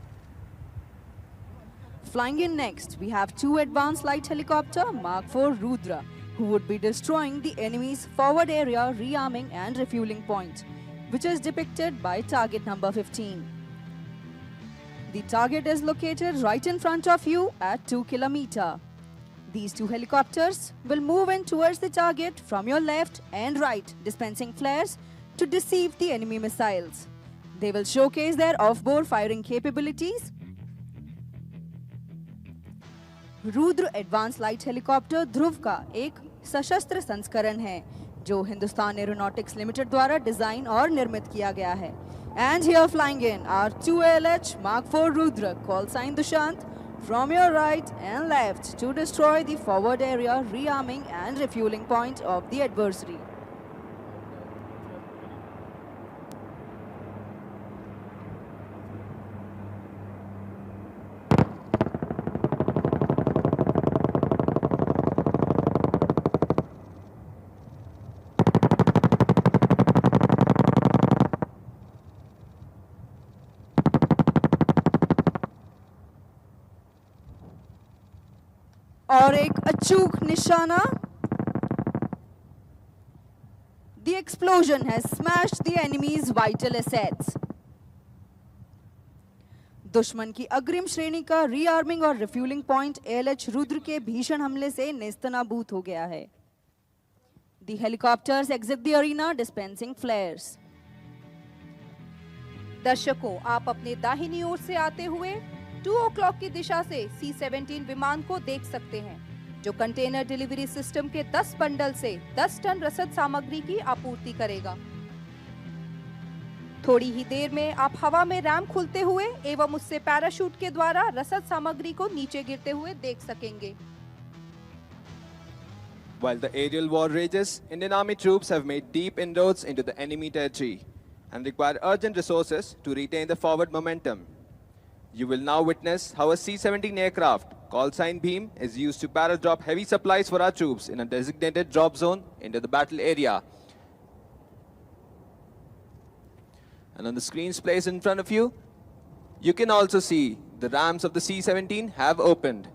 Flying in next, we have 2 advanced light helicopter Mark IV Rudra, who would be destroying the enemy's forward area rearming and refueling point, which is depicted by target number 15. The target is located right in front of you at 2 kilometers. These 2 helicopters will move in towards the target from your left and right, dispensing flares to deceive the enemy missiles. They will showcase their off-board firing capabilities. Rudra advanced light helicopter Dhruv का एक सशस्त्र संस्करण है जो Hindustan Aeronautics Limited द्वारा design और निर्मित किया गया है. And here flying in are 2 ALH Mark IV Rudra, call sign Dushant, from your right and left to destroy the forward area, rearming and refueling point of the adversary. और एक अचूक निशाना. The explosion has smashed the enemy's vital assets. दुश्मन की अग्रिम श्रेणी का रीआर्मिंग और रिफ्यूलिंग पॉइंट ALH रुद्र के भीषण हमले से नेस्तनाबूद हो गया है. The helicopters exit the arena dispensing flares. दर्शकों, आप अपने दाहिनी ओर से आते हुए 2 o'clock की दिशा से C-17 विमान को देख सकते हैं, जो कंटेनर डिलीवरी सिस्टम के 10 बंडल से 10 टन रसद सामग्री की आपूर्ति करेगा। थोड़ी ही देर में आप हवा में रैंप खुलते हुए एवं उससे पैराशूट के द्वारा रसद सामग्री को नीचे गिरते हुए देख सकेंगे। While the aerial war rages, Indian Army troops have made deep inroads into the enemy territory and require urgent resources to retain the forward momentum. You will now witness how a C-17 aircraft, called sign Beam, is used to para-drop heavy supplies for our troops in a designated drop zone into the battle area. And on the screens placed in front of you, you can also see the rams of the C-17 have opened.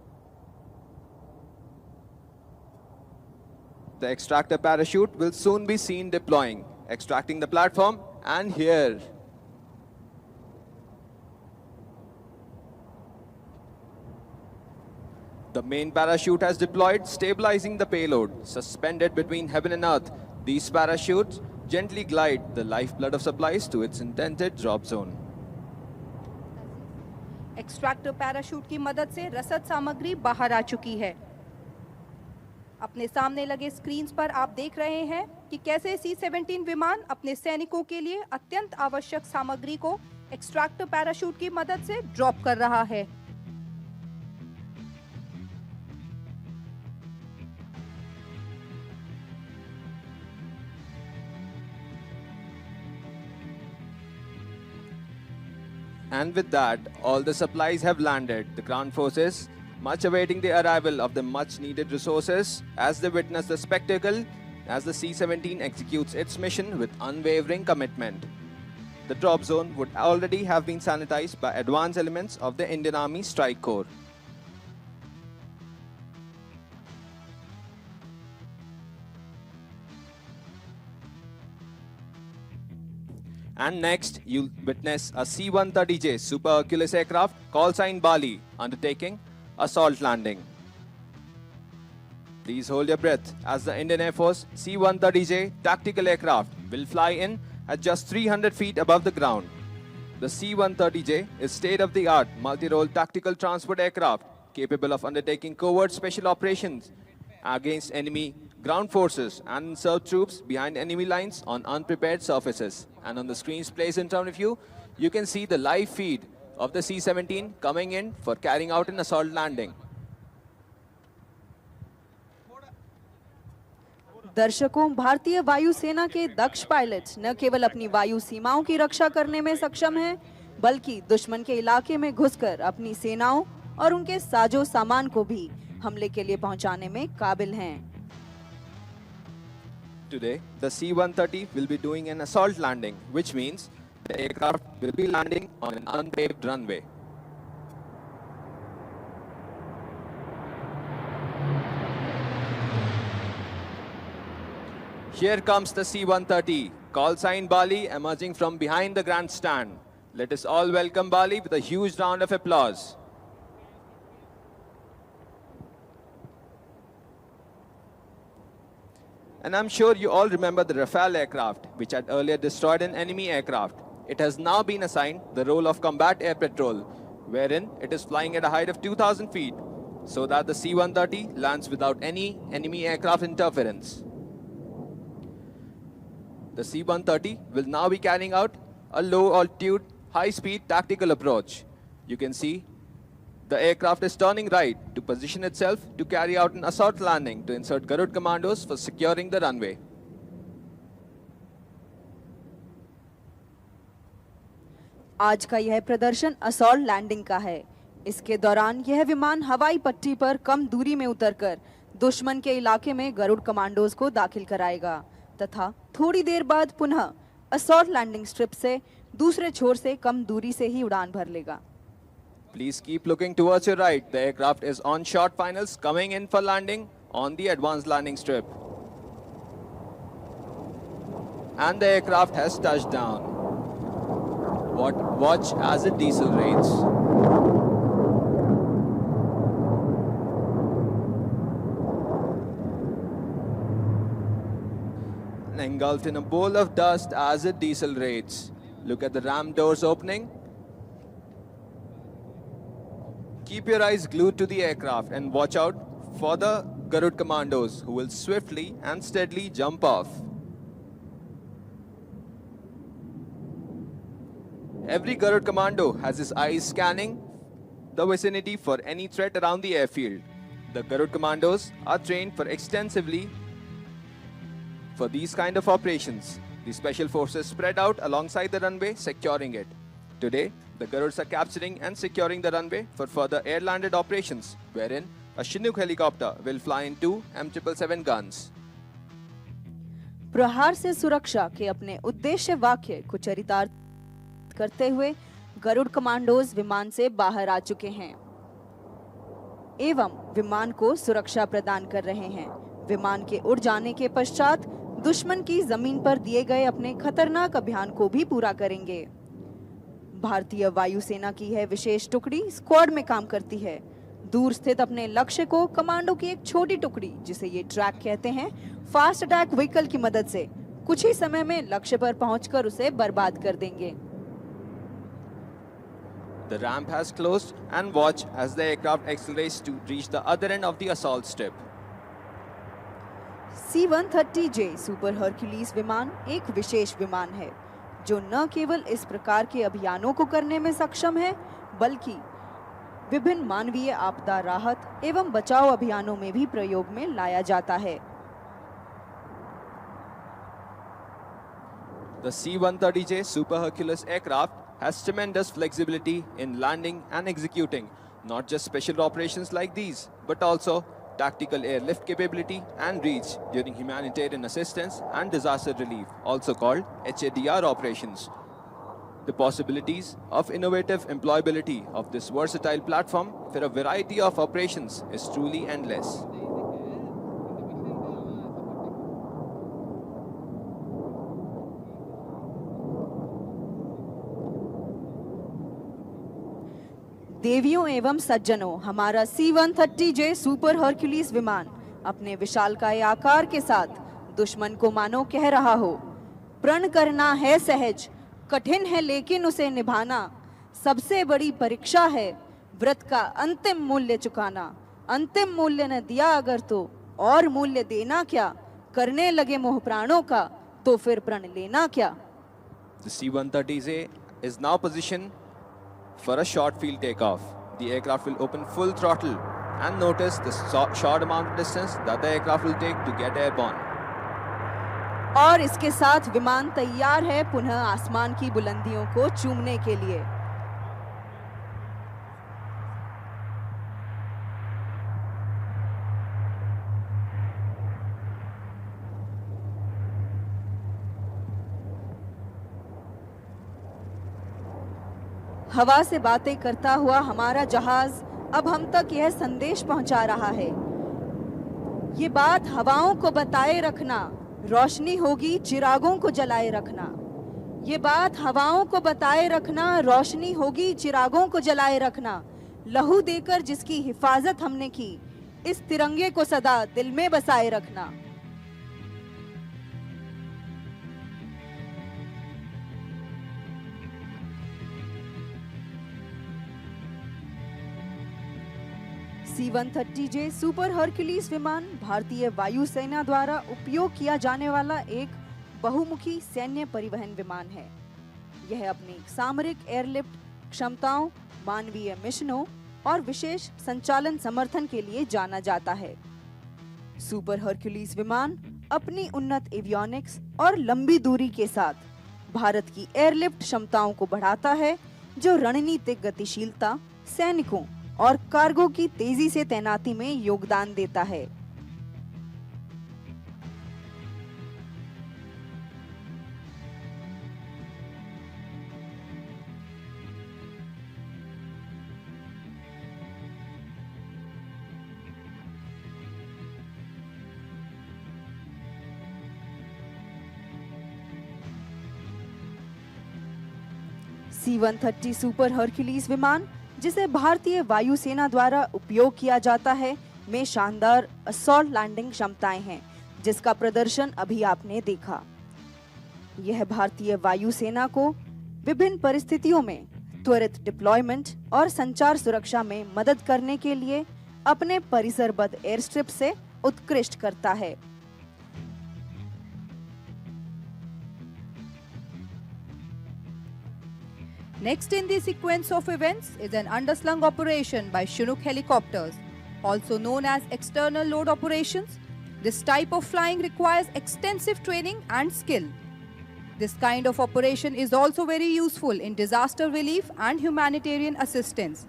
The extractor parachute will soon be seen deploying, extracting the platform, and here. The main parachute has deployed, stabilizing the payload. Suspended between heaven and earth, these parachutes gently glide the lifeblood of supplies to its intended drop zone. Extractor parachute की मदद से रसद सामग्री बाहर आ चुकी है। अपने सामने लगे स्क्रीन्स पर आप देख रहे हैं कि कैसे C-17 विमान अपने सैनिकों के लिए अत्यंत आवश्यक सामग्री को एक्सट्रैक्टर पैराशूट की मदद से ड्रॉप कर रहा है। And with that, all the supplies have landed. The ground forces, much awaiting the arrival of the much-needed resources, as they witness the spectacle as the C-17 executes its mission with unwavering commitment. The drop zone would already have been sanitized by advanced elements of the Indian Army Strike Corps. And next, you'll witness a C-130J Super Hercules aircraft, call sign Bali, undertaking assault landing. Please hold your breath as the Indian Air Force C-130J tactical aircraft will fly in at just 300 feet above the ground. The C-130J is state-of-the-art multi-role tactical transport aircraft capable of undertaking covert special operations against enemy ground forces and serve troops behind enemy lines on unprepared surfaces. And on the screens placed in front of you, you can see the live feed of the C-17 coming in for carrying out an assault landing. दर्शकों, भारतीय वायुसेना के दक्ष pilot न केवल अपनी वायु सीमाओं की रक्षा करने में सक्षम हैं, बल्कि दुश्मन के इलाके में घुसकर अपनी सेनाओं और उनके साजो सामान को भी हमले के लिए पहुंचाने में काबिल हैं। Today, the C-130 will be doing an assault landing, which means the aircraft will be landing on an unpaved runway. Here comes the C-130, call sign Bali, emerging from behind the grandstand. Let us all welcome Bali with a huge round of applause. And I'm sure you all remember the Rafale aircraft, which had earlier destroyed an enemy aircraft. It has now been assigned the role of combat air patrol, wherein it is flying at a height of 2,000 feet, so that the C-130 lands without any enemy aircraft interference. The C-130 will now be carrying out a low-altitude, high-speed tactical approach. You can see the aircraft is turning right to position itself to carry out an assault landing to insert Garud commandos for securing the runway. आज का यह प्रदर्शन assault landing का है। इसके दौरान यह विमान हवाई पट्टी पर कम दूरी में उतरकर दुश्मन के इलाके में गरुड़ कमांडोज को दाखिल कराएगा तथा थोड़ी देर बाद पुनः असॉल्ट लैंडिंग स्ट्रिप से दूसरे छोर से कम दूरी से ही उड़ान भर लेगा। Please keep looking towards your right. The aircraft is on short finals coming in for landing on the advanced landing strip. And the aircraft has touched down. Watch as it decelerates. engulfed in a bowl of dust as it decelerates. Look at the ramp doors opening. Keep your eyes glued to the aircraft and watch out for the Garud commandos who will swiftly and steadily jump off. Every Garud commando has his eyes scanning the vicinity for any threat around the airfield. The Garud commandos are trained extensively for these kind of operations. The special forces spread out alongside the runway, securing it. Today, the Garuds are capturing and securing the runway for further air-landed operations, wherein a Chinook helicopter will fly in 2 M777 guns. प्रहार से सुरक्षा के अपने उद्देश्य वाक्य को चरितार्थ करते हुए गरुड़ कमांडोज विमान से बाहर आ चुके हैं एवं विमान को सुरक्षा प्रदान कर रहे हैं। विमान के उड़ जाने के पश्चात दुश्मन की जमीन पर दिए गए अपने खतरनाक अभियान को भी पूरा करेंगे। भारतीय वायुसेना की यह विशेष टुकड़ी स्क्वाड में काम करती है। दूर स्थित अपने लक्ष्य को कमांडो की एक छोटी टुकड़ी, जिसे ये ट्रैक कहते हैं, फास्ट अटैक व्हीकल की मदद से कुछ ही समय में लक्ष्य पर पहुंचकर उसे बर्बाद कर देंगे। The ramp has closed and watch as the aircraft accelerates to reach the other end of the assault strip. C-130J super Hercules विमान एक विशेष विमान है जो न केवल इस प्रकार के अभियानों को करने में सक्षम है, बल्कि विभिन्न मानवीय आपदा राहत एवं बचाव अभियानों में भी प्रयोग में लाया जाता है। The C-130J Super Hercules aircraft has tremendous flexibility in landing and executing not just special operations like these, but also tactical airlift capability and reach during humanitarian assistance and disaster relief, also called HADR operations. The possibilities of innovative employability of this versatile platform for a variety of operations is truly endless. देवियों एवं सज्जनों, हमारा C-130J super Hercules विमान अपने विशालकाय आकार के साथ दुश्मन को मानो कह रहा हो, प्रण करना है सहज, कठिन है लेकिन उसे निभाना, सबसे बड़ी परीक्षा है व्रत का अंतिम मूल्य चुकाना। अंतिम मूल्य न दिया अगर तो और मूल्य देना क्या, करने लगे मोह प्राणों का तो फिर प्रण लेना क्या। The C-130J is now positioned for a short field takeoff. The aircraft will open full throttle and notice the short amount of distance that the aircraft will take to get airborne. और इसके साथ विमान तैयार है पुनः आसमान की बुलंदियों को चूमने के लिए। हवा से बातें करता हुआ हमारा जहाज अब हम तक यह संदेश पहुंचा रहा है। ये बात हवाओं को बताए रखना, रोशनी होगी चिरागों को जलाए रखना। ये बात हवाओं को बताए रखना, रोशनी होगी चिरागों को जलाए रखना। लहू देकर जिसकी हिफाजत हमने की, इस तिरंगे को सदा दिल में बसाए रखना। C-130J सुपर हरक्यूलिस विमान भारतीय वायुसेना द्वारा उपयोग किया जाने वाला एक बहुमुखी सैन्य परिवहन विमान है। यह अपनी सामरिक एयरलिफ्ट क्षमताओं, मानवीय मिशनों और विशेष संचालन समर्थन के लिए जाना जाता है। सुपर हरक्यूलिस विमान अपनी उन्नत एवियोनिक्स और लंबी दूरी के साथ भारत की एयरलिफ्ट क्षमताओं को बढ़ाता है, जो रणनीतिक गतिशीलता, सैनिकों और कार्गो की तेजी से तैनाती में योगदान देता है। C-130 सुपर हरक्यूलिस विमान, जिसे भारतीय वायुसेना द्वारा उपयोग किया जाता है, में शानदार असॉल्ट लैंडिंग क्षमताएं हैं, जिसका प्रदर्शन अभी आपने देखा। यह भारतीय वायुसेना को विभिन्न परिस्थितियों में त्वरित डिप्लॉयमेंट और संचार सुरक्षा में मदद करने के लिए अपने परिसरबद्ध एयर स्ट्रिप से उत्कृष्ट करता है। Next in the sequence of events is an underslung operation by Chinook helicopters, also known as external load operations. This type of flying requires extensive training and skill. This kind of operation is also very useful in disaster relief and humanitarian assistance.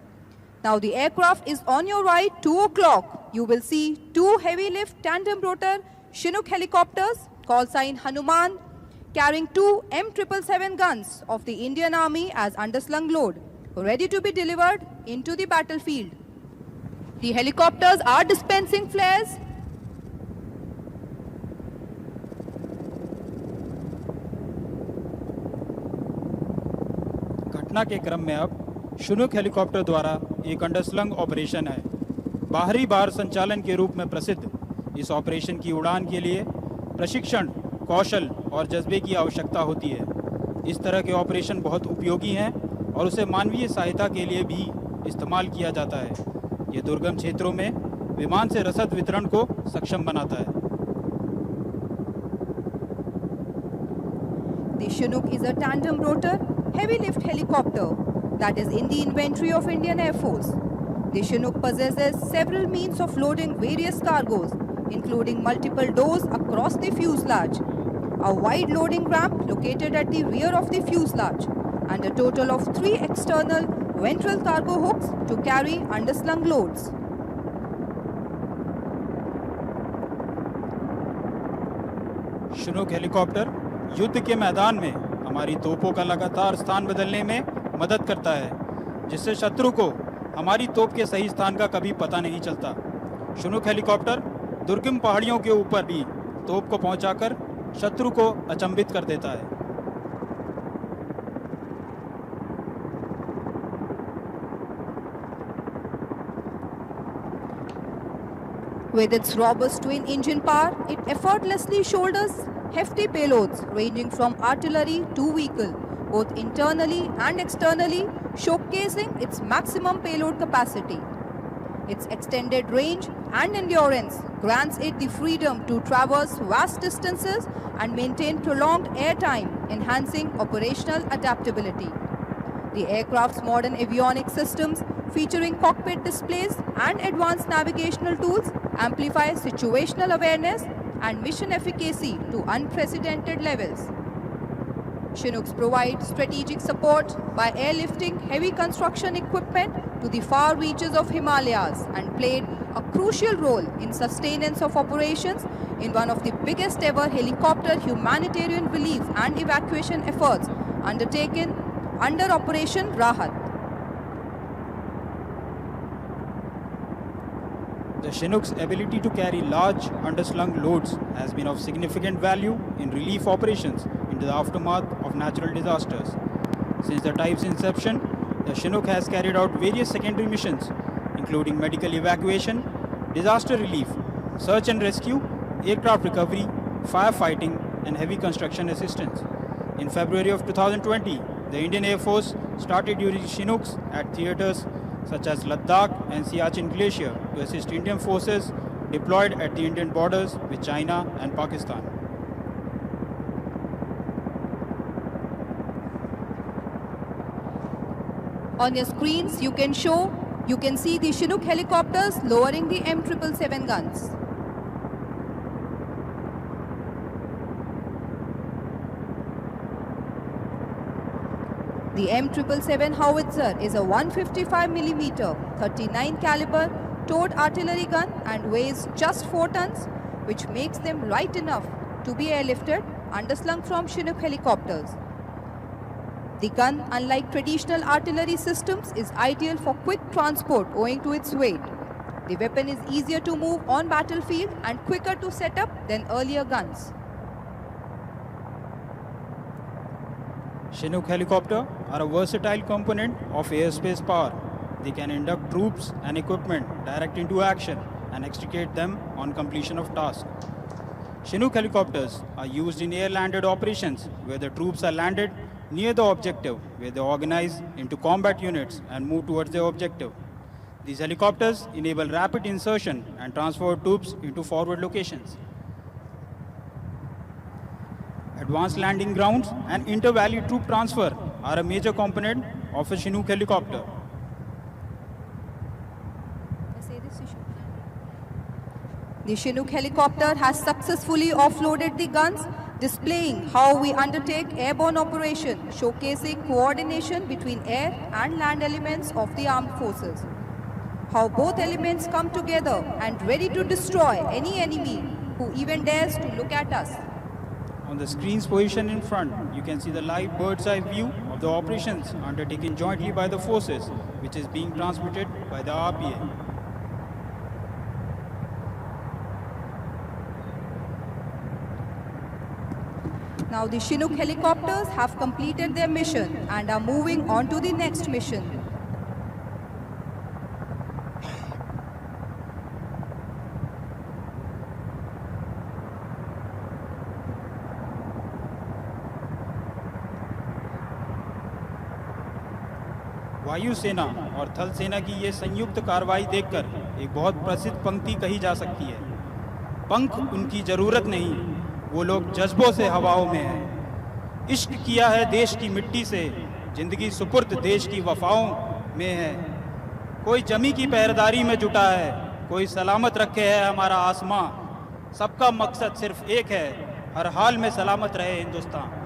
Now the aircraft is on your right, 2 o'clock. You will see 2 heavy lift tandem rotor Chinook helicopters, call sign Hanuman, carrying 2 M777 guns of the Indian Army as underslung load, ready to be delivered into the battlefield. The helicopters are dispensing flares. घटना के क्रम में अब Chinook helicopter द्वारा एक underslung operation है। बाहरी बार संचालन के रूप में प्रसिद्ध इस ऑपरेशन की उड़ान के लिए प्रशिक्षण, कौशल और जज्बे की आवश्यकता होती है। इस तरह के ऑपरेशन बहुत उपयोगी हैं और उसे मानवीय सहायता के लिए भी इस्तेमाल किया जाता है। ये दुर्गम क्षेत्रों में विमान से रसद वितरण को सक्षम बनाता है। The Chinook is a tandem rotor heavy lift helicopter that is in the inventory of Indian Air Force. The Chinook possesses several means of loading various cargoes, including multiple doors across the fuselage, a wide loading ramp located at the rear of the fuselage, and a total of 3 external ventral cargo hooks to carry underslung loads. Chinook helicopter युद्ध के मैदान में हमारी तोपों का लगातार स्थान बदलने में मदद करता है, जिससे शत्रु को हमारी तोप के सही स्थान का कभी पता नहीं चलता। शिनूक हेलीकॉप्टर दुर्गम पहाड़ियों के ऊपर भी तोप को पहुंचाकर शत्रु को अचंभित कर देता है। With its robust twin-engine power, it effortlessly shoulders hefty payloads ranging from artillery to vehicle, both internally and externally, showcasing its maximum payload capacity. Its extended range and endurance grants it the freedom to traverse vast distances and maintain prolonged airtime, enhancing operational adaptability. The aircraft's modern avionics systems, featuring cockpit displays and advanced navigational tools, amplify situational awareness and mission efficacy to unprecedented levels. Chinooks provide strategic support by airlifting heavy construction equipment to the far reaches of Himalayas and played a crucial role in sustenance of operations in one of the biggest ever helicopter humanitarian relief and evacuation efforts undertaken under Operation Rahat. The Chinook's ability to carry large underslung loads has been of significant value in relief operations into the aftermath of natural disasters. Since the type's inception, the Chinook has carried out various secondary missions, including medical evacuation, disaster relief, search and rescue, aircraft recovery, firefighting, and heavy construction assistance. In February of 2020, the Indian Air Force started using Chinooks at theaters such as Ladakh and Siachen Glacier to assist Indian forces deployed at the Indian borders with China and Pakistan. On your screens, you can see the Chinook helicopters lowering the M777 guns. The M777 howitzer is a 155mm 39 caliber towed artillery gun and weighs just 4 tons, which makes them light enough to be airlifted underslung from Chinook helicopters. The gun, unlike traditional artillery systems, is ideal for quick transport owing to its weight. The weapon is easier to move on battlefield and quicker to set up than earlier guns. Chinook helicopters are a versatile component of airspace power. They can induct troops and equipment direct into action and extricate them on completion of tasks. Chinook helicopters are used in air-landed operations where the troops are landed near the objective, where they organize into combat units and move towards their objective. These helicopters enable rapid insertion and transfer of troops into forward locations. Advanced landing grounds and inter-valley troop transfer are a major component of a Chinook helicopter. The Chinook helicopter has successfully offloaded the guns, displaying how we undertake airborne operation, showcasing coordination between air and land elements of the armed forces. How both elements come together and ready to destroy any enemy who even dares to look at us. On the screen's position in front, you can see the live bird's eye view of the operations undertaken jointly by the forces, which is being transmitted by the RPA. Now the Chinook helicopters have completed their mission and are moving on to the next mission. वायु सेना और थल सेना की ये संयुक्त कार्रवाई देखकर एक बहुत प्रसिद्ध पंक्ति कही जा सकती है। पंख उनकी जरूरत नहीं, वो लोग जज्बों से हवाओं में हैं। इश्क किया है देश की मिट्टी से, जिंदगी सुपुर्द देश की वफाओं में है। कोई जमी की पहरेदारी में जुटा है, कोई सलामत रखे है हमारा आसमां। सबका मकसद सिर्फ एक है, हर हाल में सलामत रहे हिंदुस्तान।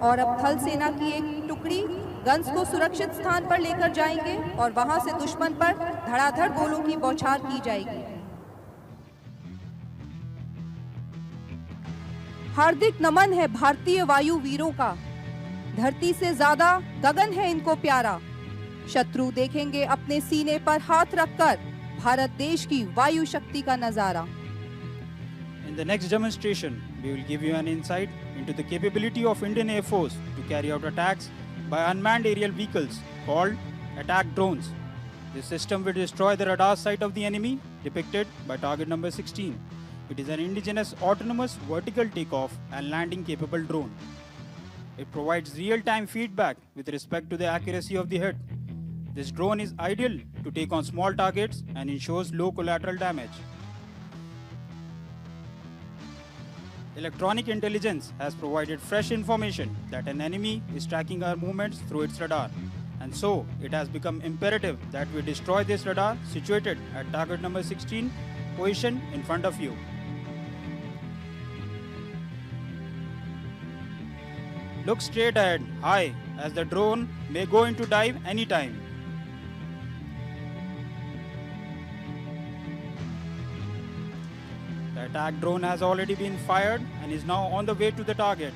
और अब थल सेना की एक टुकड़ी गन्स को सुरक्षित स्थान पर लेकर जाएंगे और वहां से दुश्मन पर धड़ाधड़ गोलों की बौछार की जाएगी। हार्दिक नमन है भारतीय वायु वीरों का, धरती से ज्यादा गगन है इनको प्यारा। शत्रु देखेंगे अपने सीने पर हाथ रखकर भारत देश की वायु शक्ति का नजारा। In the next demonstration, we will give you an insight into the capability of Indian Air Force to carry out attacks by unmanned aerial vehicles called attack drones. This system will destroy the radar sight of the enemy, depicted by target number 16. It is an indigenous autonomous vertical takeoff and landing capable drone. It provides real-time feedback with respect to the accuracy of the hit. This drone is ideal to take on small targets and ensures low collateral damage. Electronic intelligence has provided fresh information that an enemy is tracking our movements through its radar, and so it has become imperative that we destroy this radar situated at target number 16 position in front of you. Look straight ahead, high, as the drone may go into dive anytime. The attack drone has already been fired and is now on the way to the target.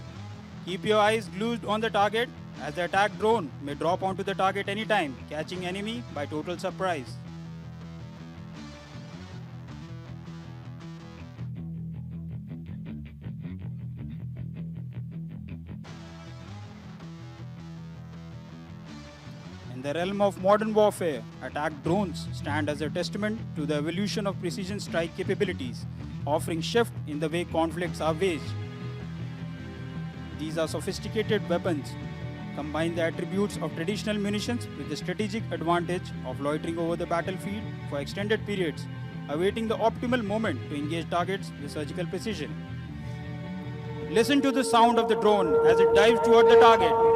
Keep your eyes glued on the target, as the attack drone may drop onto the target anytime, catching enemy by total surprise. In the realm of modern warfare, attack drones stand as a testament to the evolution of precision strike capabilities, offering shift in the way conflicts are waged. These are sophisticated weapons, combine the attributes of traditional munitions with the strategic advantage of loitering over the battlefield for extended periods, awaiting the optimal moment to engage targets with surgical precision. Listen to the sound of the drone as it dives toward the target.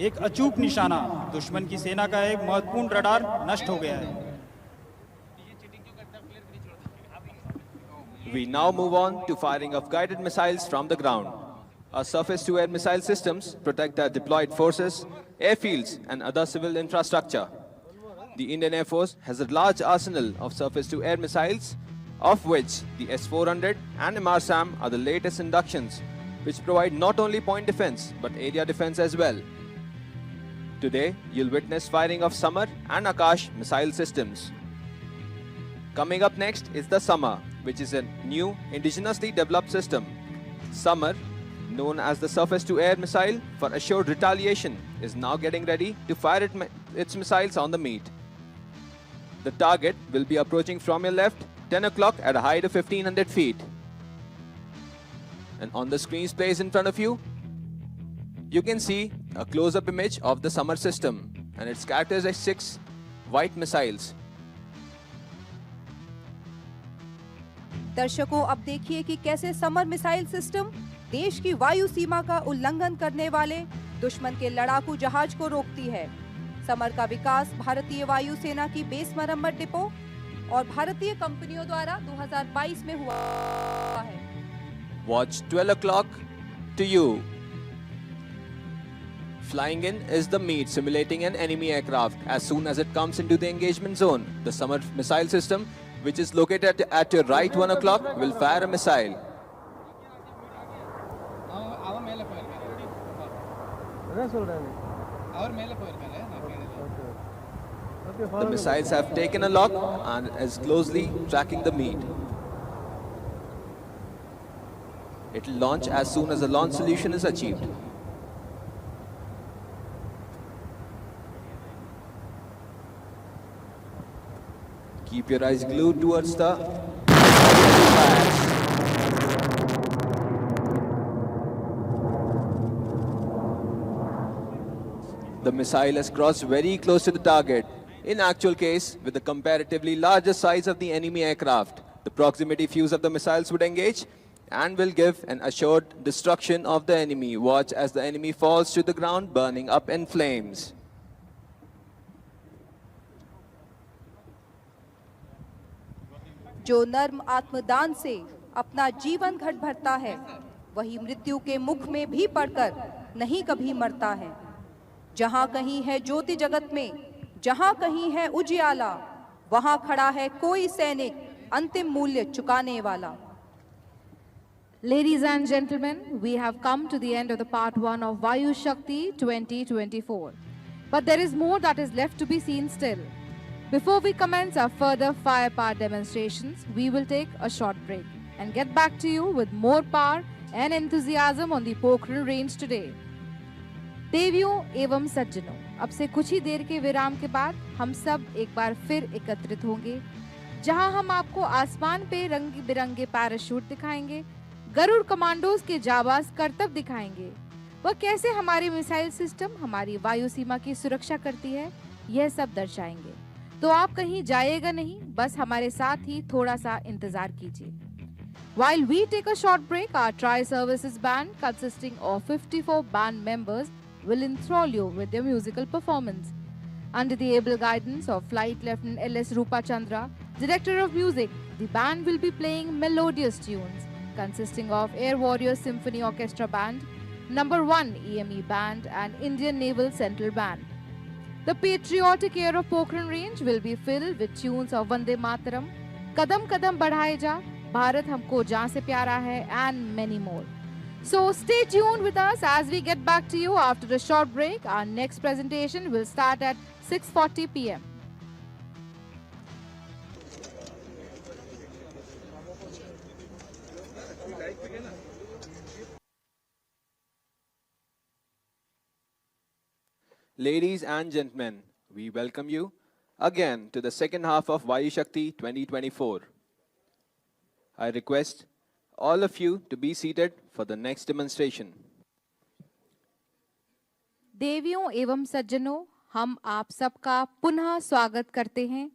एक अचूक निशाना, दुश्मन की सेना का एक महत्वपूर्ण radar नष्ट हो गया है। We now move on to firing of guided missiles from the ground. Our surface-to-air missile systems protect our deployed forces, airfields, and other civil infrastructure. The Indian Air Force has a large arsenal of surface-to-air missiles, of which the S-400 and MRSAM are the latest inductions, which provide not only point defense but area defense as well. Today, you'll witness firing of Samar and Akash missile systems. Coming up next is the Samar, which is a new indigenously developed system. Samar, known as the surface-to-air missile for assured retaliation, is now getting ready to fire its missiles on the meat. The target will be approaching from your left, 10 o'clock at a height of 1500 feet. And on the screen placed in front of you, you can see a close-up image of the Samar system and its characteristic white missiles. दर्शकों, अब देखिए कि कैसे summer missile system देश की वायु सीमा का उल्लंघन करने वाले दुश्मन के लड़ाकू जहाज को रोकती है। समर का विकास भारतीय वायु सेना की बेस मरम्मत डिपो और भारतीय कंपनियों द्वारा 2022 में हुआ है। Watch 12 o'clock to you. Flying in is the meat simulating an enemy aircraft. As soon as it comes into the engagement zone, the Samar missile system, which is located at your right 1 o'clock, will fire a missile. The missiles have taken a lock and is closely tracking the meat. It will launch as soon as the launch solution is achieved. Keep your eyes glued towards the fires. The missile has crossed very close to the target. In actual case, with the comparatively larger size of the enemy aircraft, the proximity fuse of the missiles would engage and will give an assured destruction of the enemy. Watch as the enemy falls to the ground, burning up in flames. जो नर्म आत्मदान से अपना जीवन घट भरता है, वही मृत्यु के मुख में भी पड़कर नहीं कभी मरता है। जहां कहीं है ज्योति जगत में, जहां कहीं है उजियाला, वहां खड़ा है कोई सैनिक अंतिम मूल्य चुकाने वाला। Ladies and gentlemen, we have come to the end of the part 1 of Vayu Shakti 2024. But there is more that is left to be seen still. Before we commence our further firepower demonstrations, we will take a short break and get back to you with more power and enthusiasm on the Pokhran range today. देवियों एवं सज्जनों, अब से कुछ ही देर के विराम के बाद हम सब एक बार फिर एकत्रित होंगे, जहां हम आपको आसमान पे रंग बिरंगे पैराशूट दिखाएंगे, गरुड़ कमांडोज के जाबाज करतब दिखाएंगे। वह कैसे हमारी मिसाइल सिस्टम हमारी वायु सीमा की सुरक्षा करती है, यह सब दर्शाएंगे। तो आप कहीं जाइएगा नहीं, बस हमारे साथ ही थोड़ा सा इंतजार कीजिए। While we take a short break, our tri-services band consisting of 54 band members will enthrall you with their musical performance. Under the able guidance of Flight Lieutenant L.S. Rupa Chandra, Director of Music, the band will be playing melodious tunes consisting of Air Warriors Symphony Orchestra Band, Number 1 EME Band and Indian Naval Central Band. The patriotic air of Pokhran Range will be filled with tunes of Vande Mataram, Kadam Kadam Badhaye Ja, Bharat Humko Jaan Se Pyara Hai and many more. So stay tuned with us as we get back to you after a short break. Our next presentation will start at 6:40 p.m. Ladies and gentlemen, we welcome you again to the second half of Vayu Shakti 2024. I request all of you to be seated for the next demonstration. देवियों एवं सज्जनों, हम आप सबका पुनः स्वागत करते हैं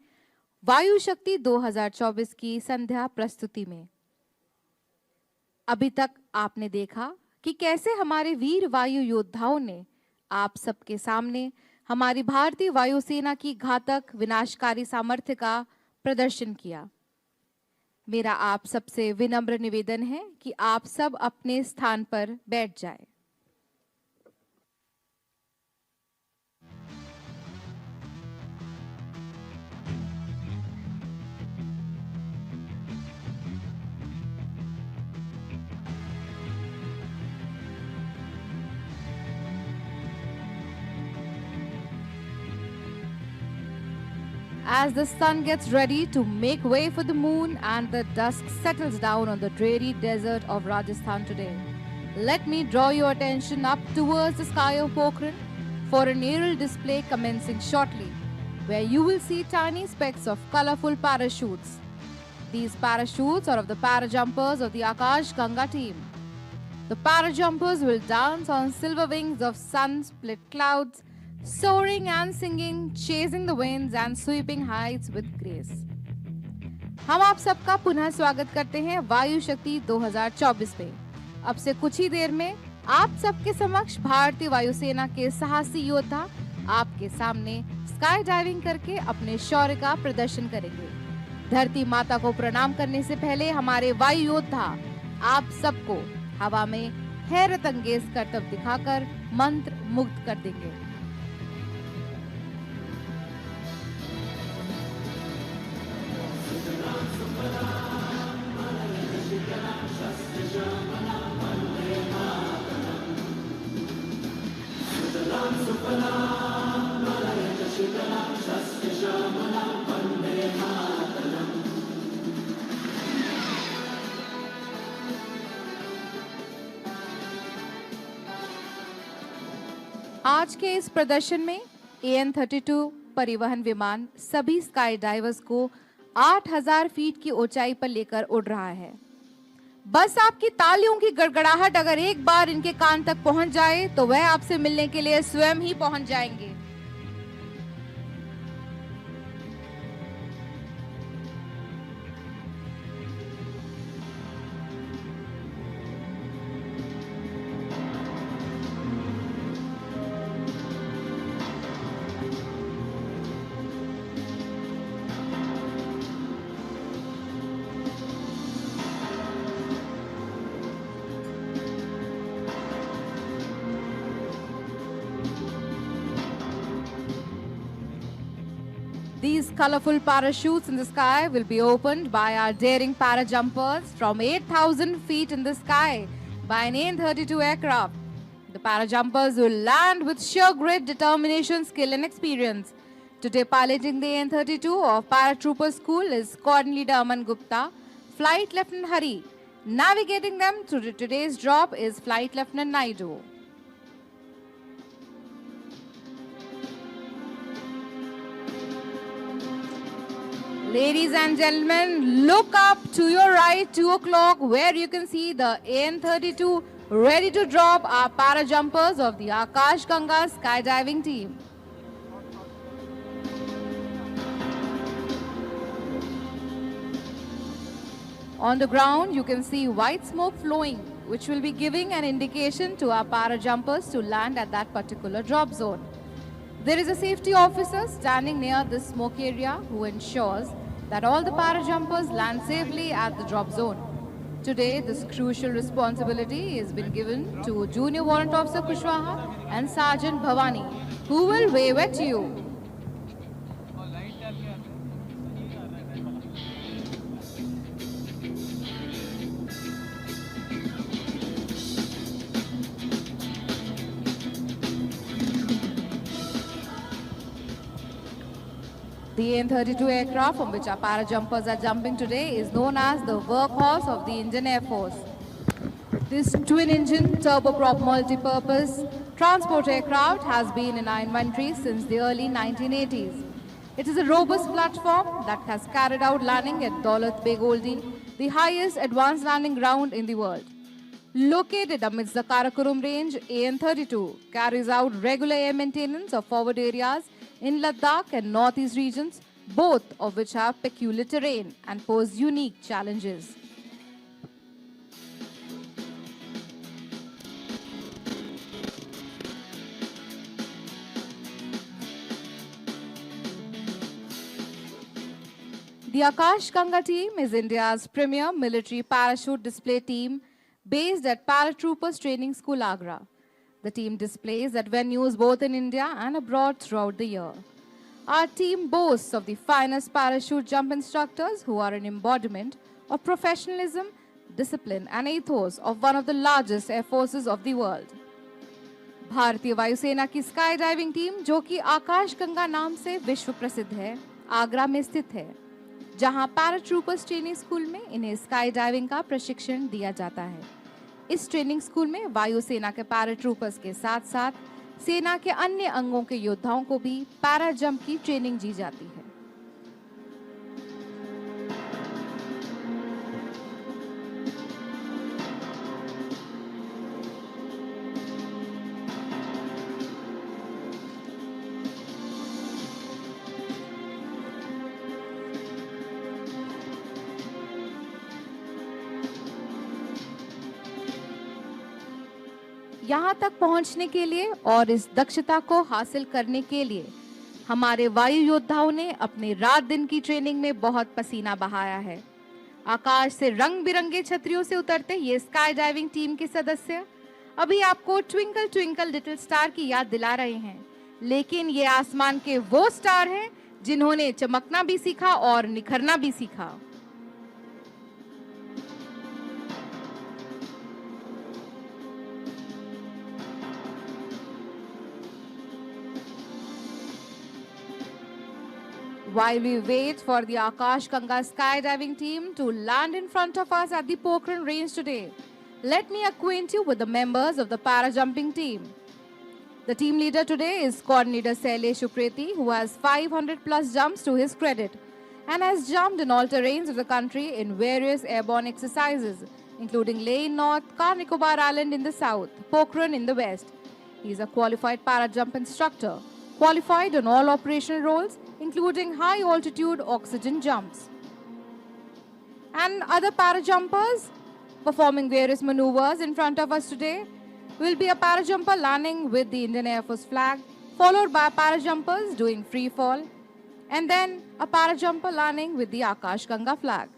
वायु शक्ति 2024 की संध्या प्रस्तुति में। अभी तक आपने देखा कि कैसे हमारे वीर वायु योद्धाओं ने आप सबके सामने हमारी भारतीय वायुसेना की घातक विनाशकारी सामर्थ्य का प्रदर्शन किया। मेरा आप सबसे विनम्र निवेदन है कि आप सब अपने स्थान पर बैठ जाएं। as the sun gets ready to make way for the moon and the dusk settles down on the dreary desert of Rajasthan today, let me draw your attention up towards the sky of Pokhran for an aerial display commencing shortly, where you will see tiny specks of colorful parachutes. These parachutes are of the parajumpers of the Akash Ganga team. The parajumpers will dance on silver wings of sun-split clouds, soaring and singing, chasing the winds and sweeping heights with grace. हम आप सबका पुनः स्वागत करते हैं वायु शक्ति 2024 पे। अब से कुछ ही देर में आप सबके समक्ष भारतीय वायुसेना के साहसी योद्धा आपके सामने स्काई डाइविंग करके अपने शौर्य का प्रदर्शन करेंगे। धरती माता को प्रणाम करने से पहले हमारे वायु योद्धा आप सबको हवा में हैरत अंगेज करतब दिखाकर मंत्र मुग्ध कर देंगे। आज के इस प्रदर्शन में AN-32 परिवहन विमान सभी स्काई डाइवर्स को 8000 फीट की ऊंचाई पर लेकर उड़ रहा है। बस आपकी तालियों की गड़गड़ाहट अगर एक बार इनके कान तक पहुंच जाए तो वह आपसे मिलने के लिए स्वयं ही पहुंच जाएंगे। These colorful parachutes in the sky will be opened by our daring parajumpers from 8,000 feet in the sky by an AN-32 aircraft. The parajumpers will land with sheer grit, determination, skill and experience. Today piloting the AN-32 of Paratrooper School is Squadron Leader Aman Gupta, Flight Lieutenant Hari. Navigating them through today's drop is Flight Lieutenant Naidu. Ladies and gentlemen, look up to your right, 2 o'clock, where you can see the AN-32 ready to drop our parajumpers of the Akash Ganga skydiving team. On the ground, you can see white smoke flowing, which will be giving an indication to our parajumpers to land at that particular drop zone. There is a safety officer standing near this smoke area who ensures that all the parajumpers land safely at the drop zone. Today, this crucial responsibility has been given to Junior Warrant Officer Kushwaha and Sergeant Bhavani, who will wave at you. The AN-32 aircraft from which our parajumpers are jumping today is known as the workhorse of the Indian Air Force. This twin-engine, turboprop multi-purpose transport aircraft has been in our inventory since the early 1980s. It is a robust platform that has carried out landing at Daulat Beg Oldi, the highest advanced landing ground in the world. Located amidst the Karakoram range, AN-32 carries out regular air maintenance of forward areas in Ladakh and northeast regions, both of which have peculiar terrain and pose unique challenges. The Akash Ganga team is India's premier military parachute display team based at Paratroopers Training School, Agra. The team displays at venues both in India and abroad throughout the year. Our team boasts of the finest parachute jump instructors who are an embodiment of professionalism, discipline and ethos of one of the largest air forces of the world. भारतीय वायुसेना की sky diving team, जो कि आकाश गंगा नाम से विश्व प्रसिद्ध है, आगरा में स्थित है, जहां पैराट्रूपर्स ट्रेनिंग स्कूल में इन्हें स्काई डाइविंग का प्रशिक्षण दिया जाता है। इस ट्रेनिंग स्कूल में वायुसेना के पैराट्रूपर्स के साथ साथ सेना के अन्य अंगों के योद्धाओं को भी पैरा जंप की ट्रेनिंग दी जाती है। यहाँ तक पहुँचने के लिए और इस दक्षता को हासिल करने के लिए हमारे वायु योद्धाओं ने अपने रात दिन की ट्रेनिंग में बहुत पसीना बहाया है। आकाश से रंग बिरंगे छतरियों से उतरते ये स्काई डाइविंग टीम के सदस्य अभी आपको ट्विंकल ट्विंकल लिटिल स्टार की याद दिला रहे हैं, लेकिन ये आसमान के वो स्टार हैं जिन्होंने चमकना भी सीखा और निखरना भी सीखा। While we wait for the Akash Ganga skydiving team to land in front of us at the Pokhran range today, let me acquaint you with the members of the parajumping team. The team leader today is Coordinator Sailesh Upreti, who has 500 plus jumps to his credit and has jumped in all terrains of the country in various airborne exercises, including Leh in north, Car Nicobar Island in the south, Pokhran in the west. He is a qualified parajump instructor, qualified on all operational roles, including high-altitude oxygen jumps. And other parajumpers performing various maneuvers in front of us today will be a parajumper landing with the Indian Air Force flag, followed by parajumpers doing free fall, and then a parajumper landing with the Akash Ganga flag.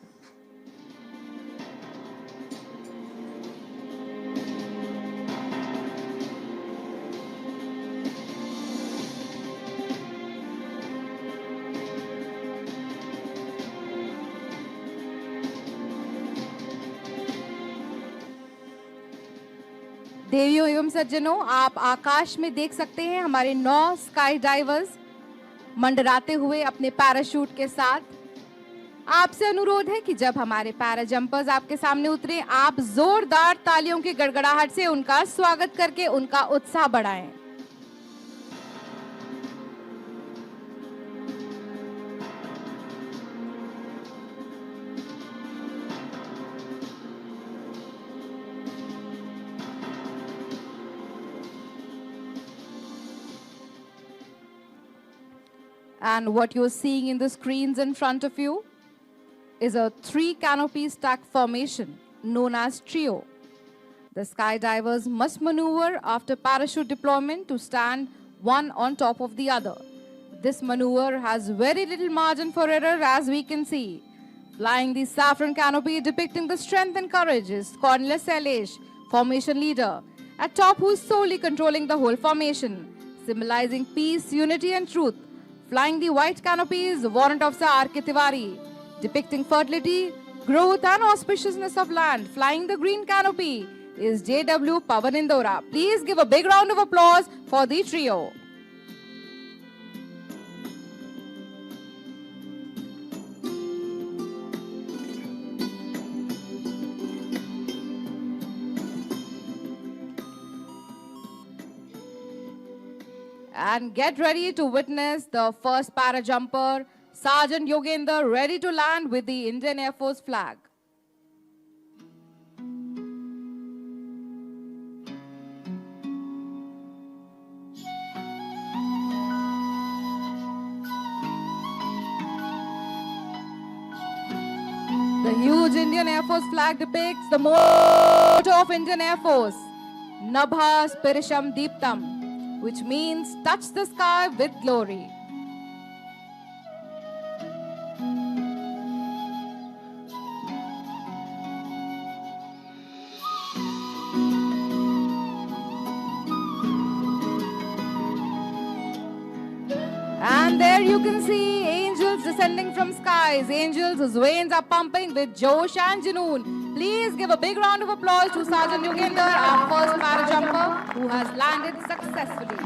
देवियों एवं सज्जनों, आप आकाश में देख सकते हैं हमारे 9 sky divers मंडराते हुए अपने पैराशूट के साथ। आपसे अनुरोध है कि जब हमारे पैरा जंपर्स आपके सामने उतरे, आप जोरदार तालियों की गड़गड़ाहट से उनका स्वागत करके उनका उत्साह बढ़ाएं। And what you're seeing in the screens in front of you is a 3 canopy stack formation known as trio. The skydivers must maneuver after parachute deployment to stand one on top of the other. This maneuver has very little margin for error, as we can see. Flying the saffron canopy depicting the strength and courage is Colonel Sailesh, formation leader, at top who is solely controlling the whole formation, symbolizing peace, unity and truth. Flying the white canopy is Warrant Officer R.K. Tiwari, depicting fertility, growth and auspiciousness of land. Flying the green canopy is J.W. Pavan Indora. Please give a big round of applause for the trio. And get ready to witness the first parajumper, Sergeant Yogender, ready to land with the Indian Air Force flag. The huge Indian Air Force flag depicts the motto of Indian Air Force, Nabha Spirisham Deeptam, which means touch the sky with glory. And there you can see angels descending from skies, angels whose veins are pumping with Josh and Junoon. Please give a big round of applause to Sergeant Yogender, our first parajumper, who has landed successfully.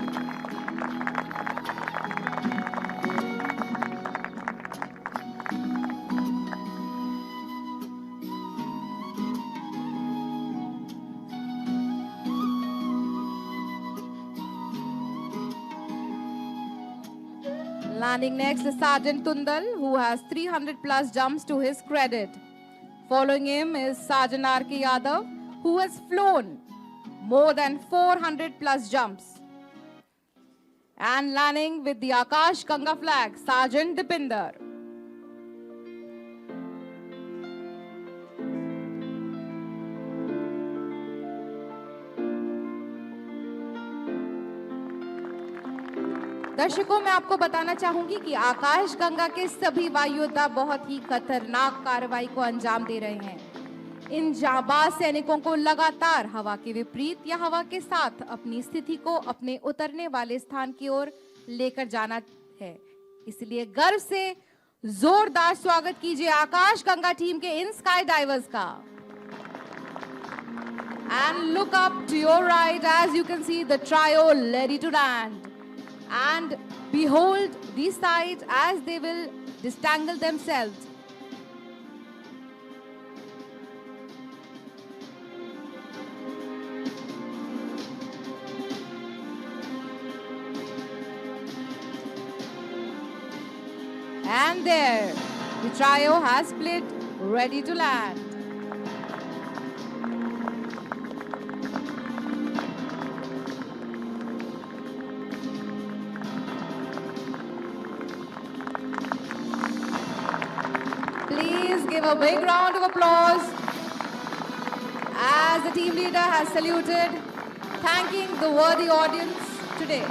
Landing next is Sergeant Tundal, who has 300 plus jumps to his credit. Following him is Sergeant R.K. Yadav, who has flown more than 400 plus jumps. And landing with the Akash Ganga flag, Sergeant Dipinder. दर्शकों, मैं आपको बताना चाहूंगी कि आकाश गंगा के सभी वायु योद्धा बहुत ही खतरनाक कार्रवाई को अंजाम दे रहे हैं। इन जाबाज सैनिकों को लगातार हवा के विपरीत या हवा के साथ अपनी स्थिति को अपने उतरने वाले स्थान की ओर लेकर जाना है। इसलिए गर्व से जोरदार स्वागत कीजिए आकाश गंगा टीम के इन स्काई डाइवर्स का। And look up to your right as you can see the trio ready to land. And behold these sides as they will disentangle themselves. And there, the trio has split, ready to land. Give a big round of applause as the team leader has saluted, thanking the worthy audience today.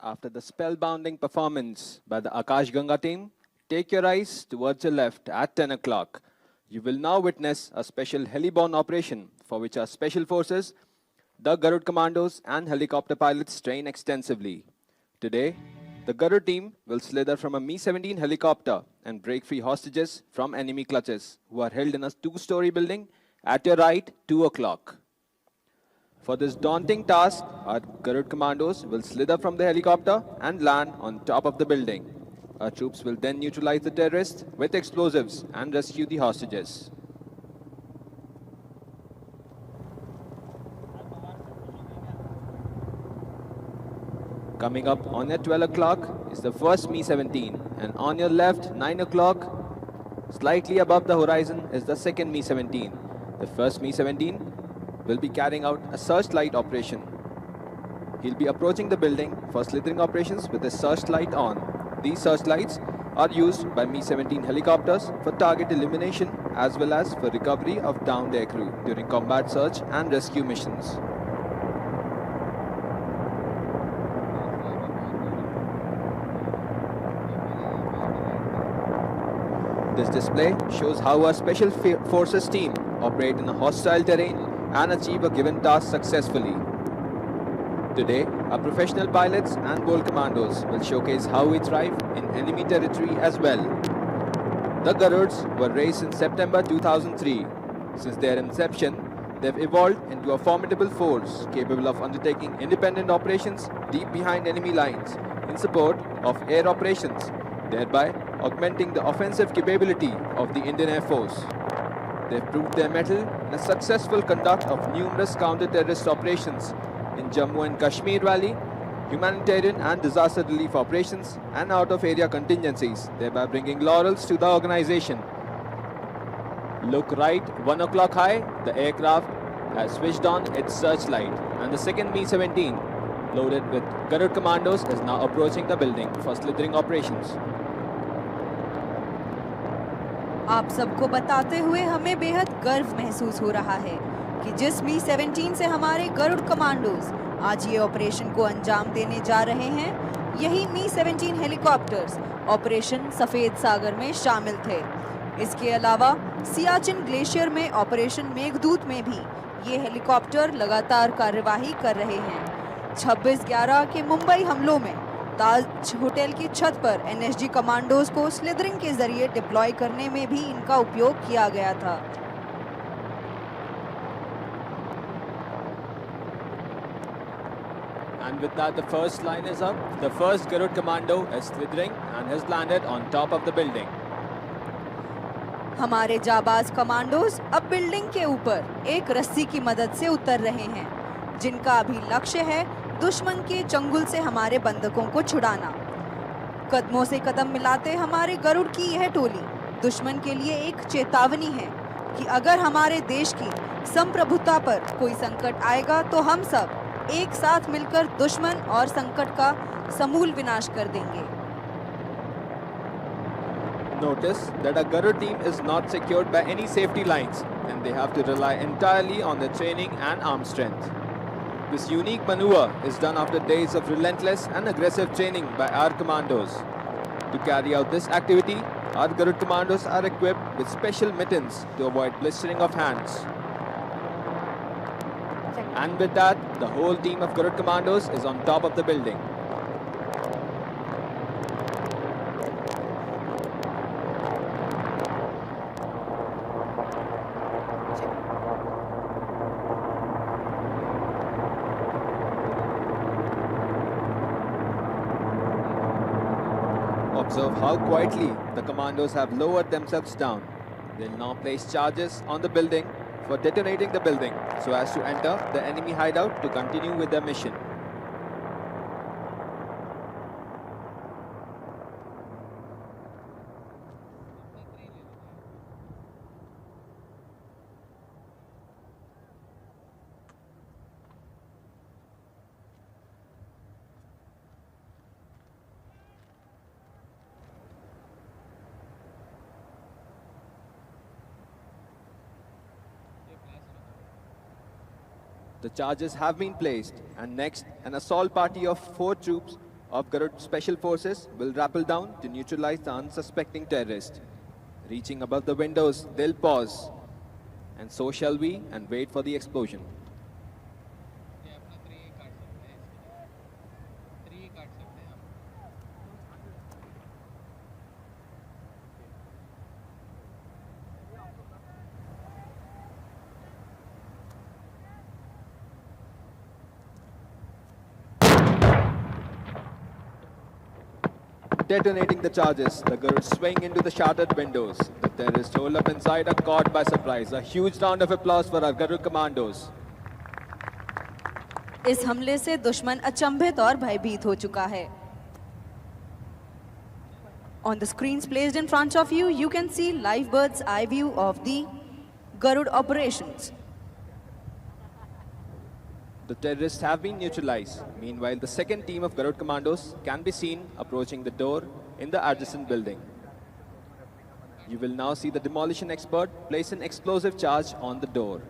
After the spellbinding performance by the Akash Ganga team, take your eyes towards your left at 10 o'clock. You will now witness a special heliborne operation for which our special forces, the Garud commandos and helicopter pilots train extensively. Today, the Garud team will slither from a Mi-17 helicopter and break free hostages from enemy clutches who are held in a two-story building at your right, 2 o'clock. For this daunting task, our Garud commandos will slither from the helicopter and land on top of the building. Our troops will then neutralize the terrorists with explosives and rescue the hostages. Coming up on your 12 o'clock is the first Mi-17, and on your left, 9 o'clock, slightly above the horizon, is the second Mi-17. The first Mi-17 will be carrying out a searchlight operation. He'll be approaching the building for slithering operations with a searchlight on. These searchlights are used by Mi-17 helicopters for target elimination as well as for recovery of downed aircrew during combat search and rescue missions. This display shows how a Special Forces team operate in a hostile terrain and achieve a given task successfully. Today, our professional pilots and bold commandos will showcase how we thrive in enemy territory as well. The Garuds were raised in September 2003. Since their inception, they've evolved into a formidable force capable of undertaking independent operations deep behind enemy lines in support of air operations, thereby augmenting the offensive capability of the Indian Air Force. They've proved their mettle in a successful conduct of numerous counter-terrorist operations in Jammu and Kashmir Valley, humanitarian and disaster relief operations, and out-of-area contingencies, thereby bringing laurels to the organization. Look right, 1 o'clock high, the aircraft has switched on its searchlight, and the second Mi-17, loaded with Garud commandos, is now approaching the building for slithering operations. आप सबको बताते हुए हमें बेहद गर्व महसूस हो रहा है कि जिस मी 17 से हमारे गरुड़ कमांडोज आज ये ऑपरेशन को अंजाम देने जा रहे हैं, यही मी 17 हेलीकॉप्टर्स ऑपरेशन सफेद सागर में शामिल थे। इसके अलावा सियाचिन ग्लेशियर में ऑपरेशन मेघदूत में भी ये हेलीकॉप्टर लगातार कार्यवाही कर रहे हैं। 26/11 के मुंबई हमलों में ताज होटल की छत पर एनएसजी कमांडोज को स्लिदरिंग के जरिए डिप्लॉय करने में भी इनका उपयोग किया गया था। And with that, the first line is up. The first Garud commando is slithering and has landed on top of the building. हमारे जाबाज कमांडोज अब बिल्डिंग के ऊपर एक रस्सी की मदद से उतर रहे हैं, जिनका अभी लक्ष्य है दुश्मन के चंगुल से हमारे बंधकों को छुड़ाना। कदमों से कदम मिलाते हमारे गरुड़ की यह टोली दुश्मन के लिए एक चेतावनी है कि अगर हमारे देश की संप्रभुता पर कोई संकट आएगा तो हम सब एक साथ मिलकर दुश्मन और संकट का समूल विनाश कर देंगे। Notice that a Garud team is not secured by any safety lines and they have to rely entirely on their training and arm strength. This unique maneuver is done after days of relentless and aggressive training by our commandos. To carry out this activity, our Garud commandos are equipped with special mittens to avoid blistering of hands. And with that, the whole team of Garud commandos is on top of the building. Observe how quietly the commandos have lowered themselves down. They'll now place charges on the building for detonating the building so as to enter the enemy hideout to continue with their mission. The charges have been placed, and next, an assault party of 4 troops of Garud Special Forces will rappel down to neutralize the unsuspecting terrorist. Reaching above the windows, they'll pause, and so shall we, and wait for the explosion. Detonating the charges, the Garuds swing into the shattered windows. The terrorists roll up inside are caught by surprise. A huge round of applause for our Garud commandos. इस हमले से दुश्मन अचंभित और भयभीत हो चुका है। On the screens placed in front of you, you can see live bird's eye view of the Garud operations. The terrorists have been neutralized. Meanwhile, the second team of Garud commandos can be seen approaching the door in the adjacent building. You will now see the demolition expert place an explosive charge on the door.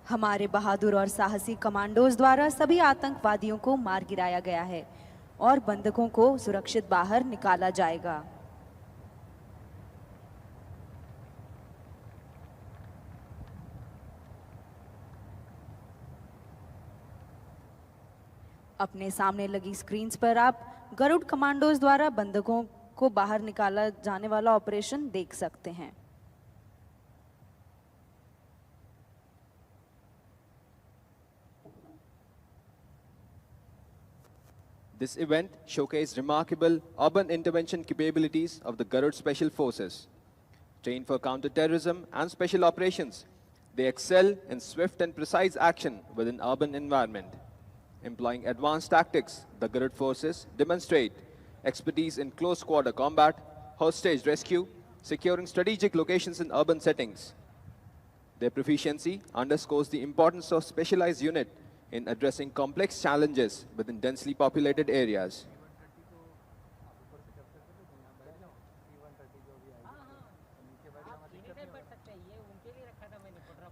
हमारे बहादुर और साहसी commandos द्वारा सभी आतंकवादियों को मार गिराया गया है और बंधकों को सुरक्षित बाहर निकाला जाएगा। अपने सामने लगी स्क्रीन्स पर आप गरुड़ कमांडोज द्वारा बंधकों को बाहर निकाला जाने वाला ऑपरेशन देख सकते हैं। This event showcased remarkable urban intervention capabilities of the Garud Special Forces. Trained for counter-terrorism and special operations, they excel in swift and precise action within urban environment. Employing advanced tactics, the Garud forces demonstrate expertise in close-quarter combat, hostage rescue, securing strategic locations in urban settings. Their proficiency underscores the importance of specialized unit in addressing complex challenges within densely populated areas.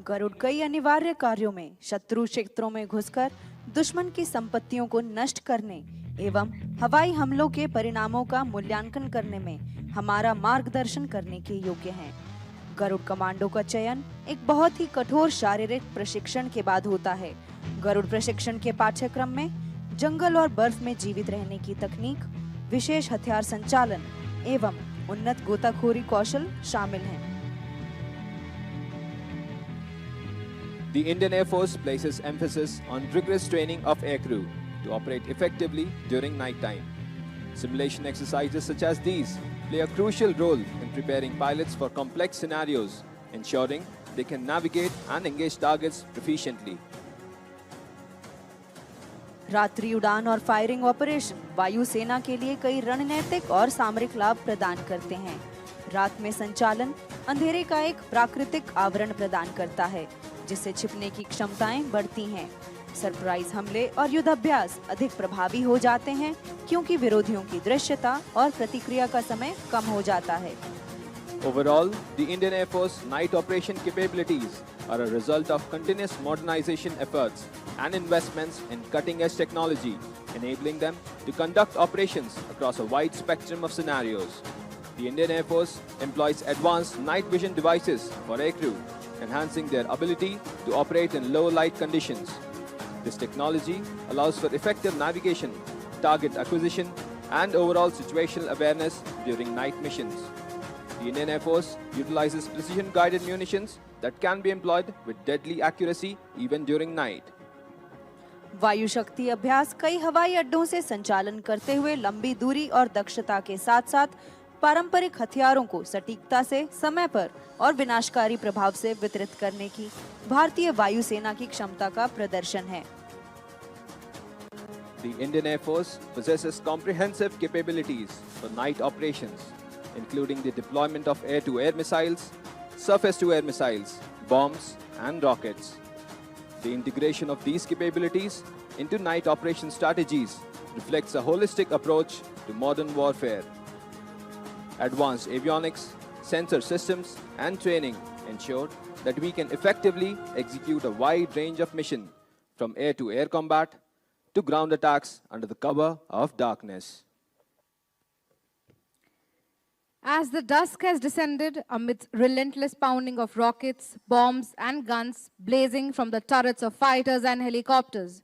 Garuda कई अनिवार्य कार्यों में शत्रु क्षेत्रों में घुसकर दुश्मन की संपत्तियों को नष्ट करने एवं हवाई हमलों के परिणामों का मूल्यांकन करने में हमारा मार्गदर्शन करने के योग्य हैं। गरुड़ कमांडो का चयन एक बहुत ही कठोर शारीरिक प्रशिक्षण के बाद होता है। गरुड़ प्रशिक्षण के पाठ्यक्रम में जंगल और बर्फ में जीवित रहने की तकनीक, विशेष हथियार संचालन एवं उन्नत गोताखोरी कौशल शामिल हैं। The Indian Air Force places emphasis on rigorous training of aircrew to operate effectively during night time. Simulation exercises such as these play a crucial role in preparing pilots for complex scenarios, ensuring they can navigate and engage targets proficiently. रात्रि उड़ान और firing operation वायुसेना के लिए कई रणनीतिक और सामरिक लाभ प्रदान करते हैं। रात में संचालन अंधेरे का एक प्राकृतिक आवरण प्रदान करता है, जिससे छिपने की क्षमताएं बढ़ती हैं। सरप्राइज हमले और युद्धाभ्यास अधिक प्रभावी हो जाते हैं क्योंकि विरोधियों की दृश्यता और प्रतिक्रिया का समय कम हो जाता है। Overall, the Indian Air Force night operation capabilities are a result of continuous modernization efforts and investments in cutting-edge technology, enabling them to conduct operations across a wide spectrum of scenarios. The Indian Air Force employs advanced night vision devices for aircrew, enhancing their ability to operate in low light conditions. This technology allows for effective navigation, target acquisition, and overall situational awareness during night missions. The Indian Air Force utilizes precision-guided munitions that can be employed with deadly accuracy even during night. वायु शक्ति अभ्यास कई हवाई अड्डों से संचालन करते हुए लंबी दूरी और दक्षता के साथ-साथ पारंपरिक हथियारों को सटीकता से, समय पर और विनाशकारी प्रभाव से वितरित करने की भारतीय वायुसेना की क्षमता का प्रदर्शन है। The Indian Air Force possesses comprehensive capabilities for night operations, including the deployment of air-to-air missiles, surface-to-air missiles, bombs, and rockets. The integration of these capabilities into night operation strategies reflects a holistic approach to modern warfare. Advanced avionics, sensor systems, and training ensure that we can effectively execute a wide range of missions, from air-to-air combat to ground attacks under the cover of darkness. As the dusk has descended amidst relentless pounding of rockets, bombs, and guns blazing from the turrets of fighters and helicopters,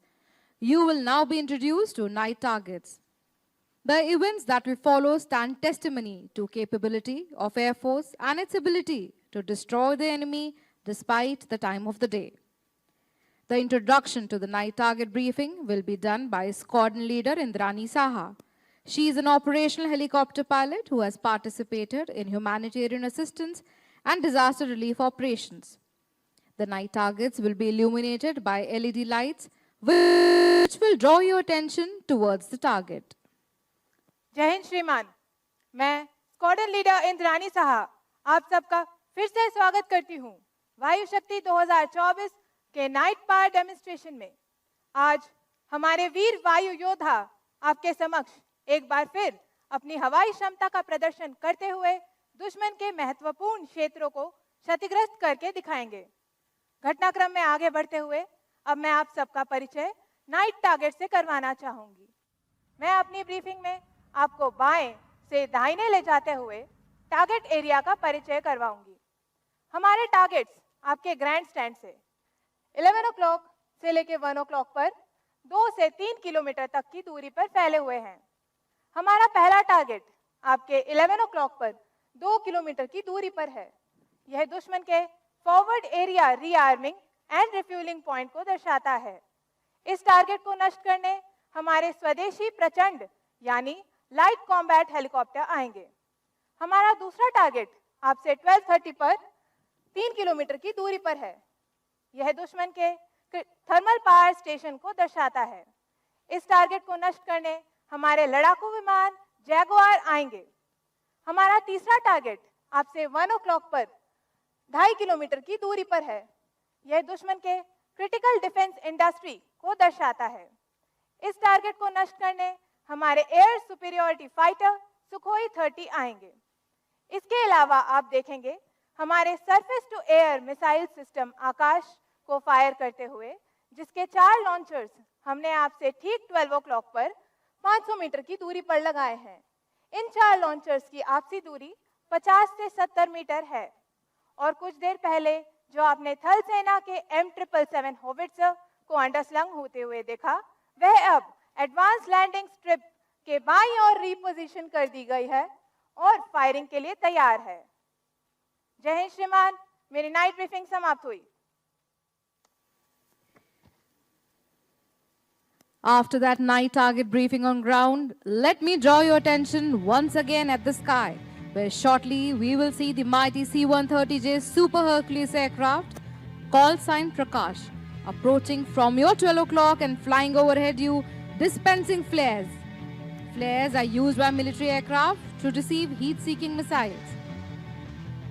you will now be introduced to night targets. The events that will follow stand testimony to capability of Air Force and its ability to destroy the enemy despite the time of the day. The introduction to the night target briefing will be done by Squadron Leader Indrani Saha. She is an operational helicopter pilot who has participated in humanitarian assistance and disaster relief operations. The night targets will be illuminated by LED lights, which will draw your attention towards the target. जय हिंद श्रीमान, मैं squadron leader Indrani Saha आप सबका फिर से स्वागत करती हूँ वायु शक्ति 2024 के नाइट पावर डेमोन्स्ट्रेशन में। आज हमारे वीर वायु योद्धा आपके समक्ष एक बार फिर अपनी हवाई क्षमता का प्रदर्शन करते हुए दुश्मन के महत्वपूर्ण क्षेत्रों को क्षतिग्रस्त करके दिखाएंगे। घटनाक्रम में आगे बढ़ते हुए अब मैं आप सबका परिचय नाइट टारगेट से करवाना चाहूंगी। मैं अपनी ब्रीफिंग में आपको बाएं से दाहिने ले जाते हुए टारगेट एरिया का परिचय करवाऊंगी। हमारे टारगेट्स आपके ग्रैंड स्टैंड से 11 o'clock से लेके 1 o'clock पर 2 से 3 किलोमीटर तक की दूरी पर फैले हुए हैं। हमारा पहला टारगेट आपके 11 o'clock पर 2 किलोमीटर की दूरी पर है। यह दुश्मन के forward area rearming and refuelling point को दर्शाता है। इस टारगेट को नष्ट करने हमारे स्वदेशी प्रचंड यानी लाइट कॉम्बैट हेलीकॉप्टर आएंगे। हमारा दूसरा टारगेट आपसे 12:30 पर 3 किलोमीटर की दूरी पर है। यह दुश्मन के थर्मल पावर स्टेशन को दर्शाता है। इस टारगेट को नष्ट करने हमारे लड़ाकू विमान जैगुआर आएंगे। हमारा तीसरा टारगेट आपसे 1 o'clock पर 2.5 किलोमीटर की दूरी पर है। यह दुश्मन के क्रिटिकल डिफेंस इंडस्ट्री को दर्शाता है। इस टारगेट को नष्ट करने हमारे एयर सुपीरियरिटी फाइटर सुखोई 30 आएंगे। इसके अलावा आप देखेंगे हमारे surface to air missile system Akash को फायर करते हुए, जिसके 4 लॉन्चर्स हमने आपसे ठीक 12 o'clock पर 500 मीटर की दूरी पर लगाए हैं। इन 4 लॉन्चर्स की आपसी दूरी 50 से 70 मीटर है। और कुछ देर पहले जो आपने थल सेना के M777 होविट्जर को अंडरस्लंग होते हुए देखा, वह अब एडवांस लैंडिंग स्ट्रिप के बाईं ओर रीपोजिशन कर दी गई है और फायरिंग के लिए तैयार है। जय हिंद श्रीमान, मेरी नाइट ब्रीफिंग समाप्त हुई। After that night target briefing on ground, let me draw your attention once again at the sky, where shortly we will see the mighty C-130J Super Hercules aircraft, call sign Prakash, approaching from your 12 o'clock and flying overhead you, dispensing flares. Flares are used by military aircraft to receive heat-seeking missiles.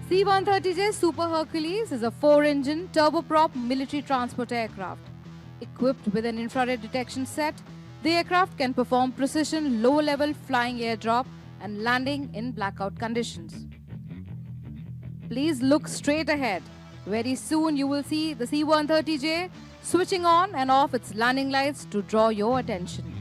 C-130J Super Hercules is a 4-engine turboprop military transport aircraft. Equipped with an infrared detection set, the aircraft can perform precision low-level flying airdrop and landing in blackout conditions. Please look straight ahead. Very soon you will see the C-130J switching on and off its landing lights to draw your attention.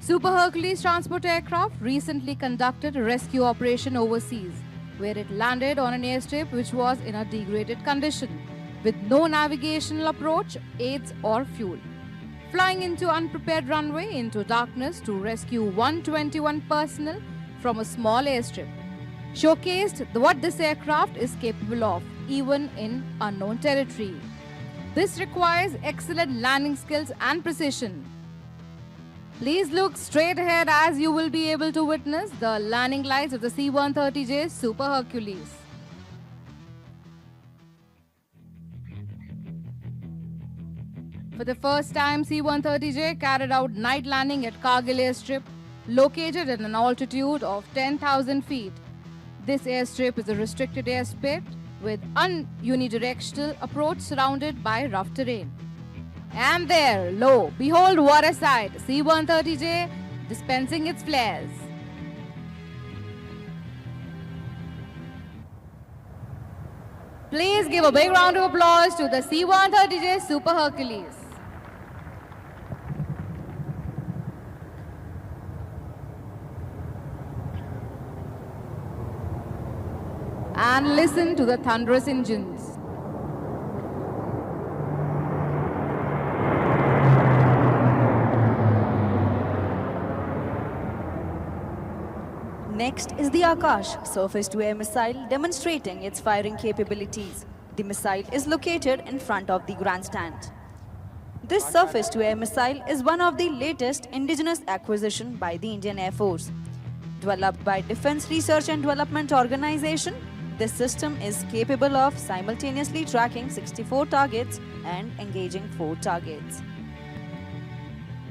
Super Hercules transport aircraft recently conducted a rescue operation overseas, where it landed on an airstrip which was in a degraded condition, with no navigational approach, aids or fuel. Flying into unprepared runway into darkness to rescue 121 personnel from a small airstrip showcased what this aircraft is capable of, even in unknown territory. This requires excellent landing skills and precision. Please look straight ahead as you will be able to witness the landing lights of the C-130J Super Hercules. For the first time, C-130J carried out night landing at Kargil airstrip, located at an altitude of 10,000 feet. This airstrip is a restricted airspace with unidirectional approach surrounded by rough terrain. And there, lo, behold what a sight, C-130J dispensing its flares. Please give a big round of applause to the C-130J Super Hercules. And listen to the thunderous engines. Next is the Akash, surface-to-air missile demonstrating its firing capabilities. The missile is located in front of the grandstand. This surface-to-air missile is one of the latest indigenous acquisition by the Indian Air Force. Developed by Defense Research and Development Organization, this system is capable of simultaneously tracking 64 targets and engaging 4 targets.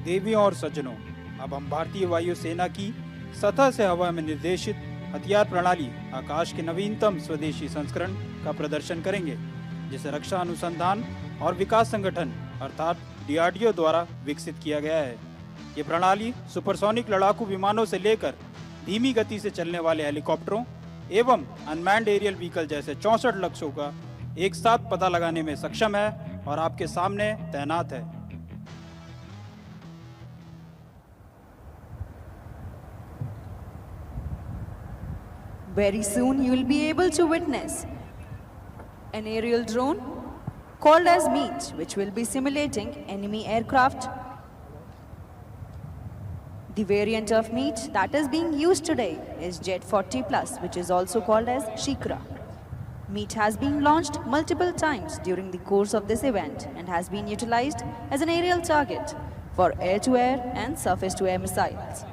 देवियों और सज्जनों, अब हम भारतीय वायुसेना की सतह से हवा में निर्देशित हथियार प्रणाली आकाश के नवीनतम स्वदेशी संस्करण का प्रदर्शन करेंगे, जिसे रक्षा अनुसंधान और विकास संगठन अर्थात DRDO द्वारा विकसित किया गया है। ये प्रणाली सुपरसोनिक लड़ाकू विमानों से लेकर धीमी गति से चलने वाले हेलीकॉप्टरों एवं अनमैन्ड एरियल व्हीकल जैसे 64 लक्ष्यों का एक साथ पता लगाने में सक्षम है और आपके सामने तैनात है। Very soon you will be able to witness an aerial drone called as Meet, which will be simulating enemy aircraft. The variant of meat that is being used today is Jet 40 Plus, which is also called as Shikra. Meat has been launched multiple times during the course of this event and has been utilized as an aerial target for air-to-air and surface-to-air missiles.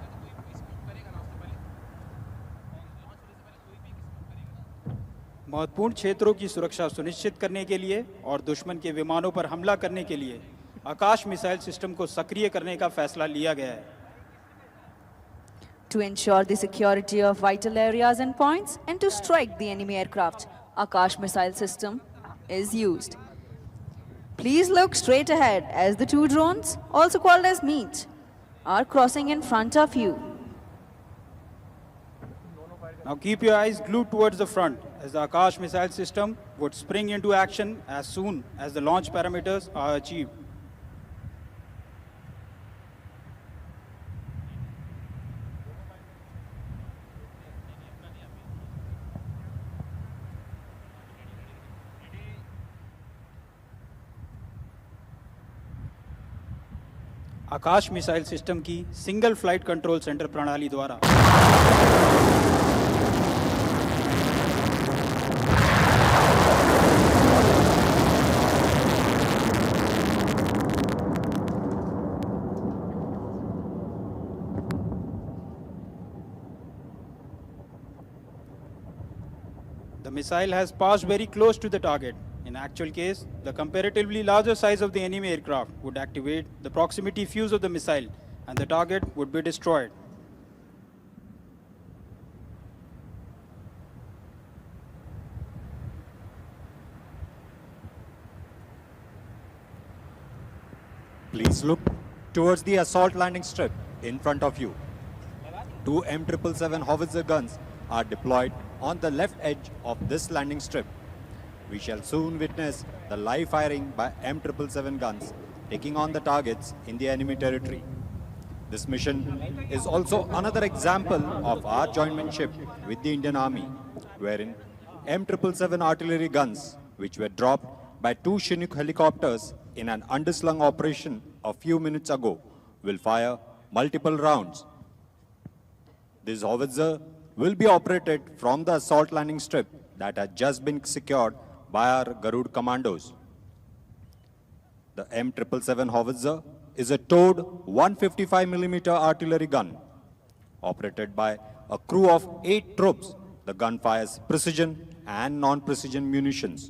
महत्वपूर्ण क्षेत्रों की सुरक्षा सुनिश्चित करने के लिए और दुश्मन के विमानों पर हमला करने के लिए आकाश मिसाइल सिस्टम को सक्रिय करने का फैसला लिया गया है। To ensure the security of vital areas and points and to strike the enemy aircraft, Akash missile system is used. Please look straight ahead as the two drones, also called as meat, are crossing in front of you. Now keep your eyes glued towards the front as the Akash missile system would spring into action as soon as the launch parameters are achieved. Akash missile system की single flight control centre प्रणाली द्वारा The missile has passed very close to the target. In actual case, the comparatively larger size of the enemy aircraft would activate the proximity fuse of the missile and the target would be destroyed. Please look towards the assault landing strip in front of you. Two M777 howitzer guns are deployed on the left edge of this landing strip. We shall soon witness the live firing by M777 guns taking on the targets in the enemy territory. This mission is also another example of our jointmanship with the Indian Army, wherein M777 artillery guns, which were dropped by two Chinook helicopters in an underslung operation a few minutes ago, will fire multiple rounds. This howitzer will be operated from the assault landing strip that has just been secured by our Garud commandos. The M777 howitzer is a towed 155mm artillery gun. Operated by a crew of 8 troops, the gun fires precision and non-precision munitions.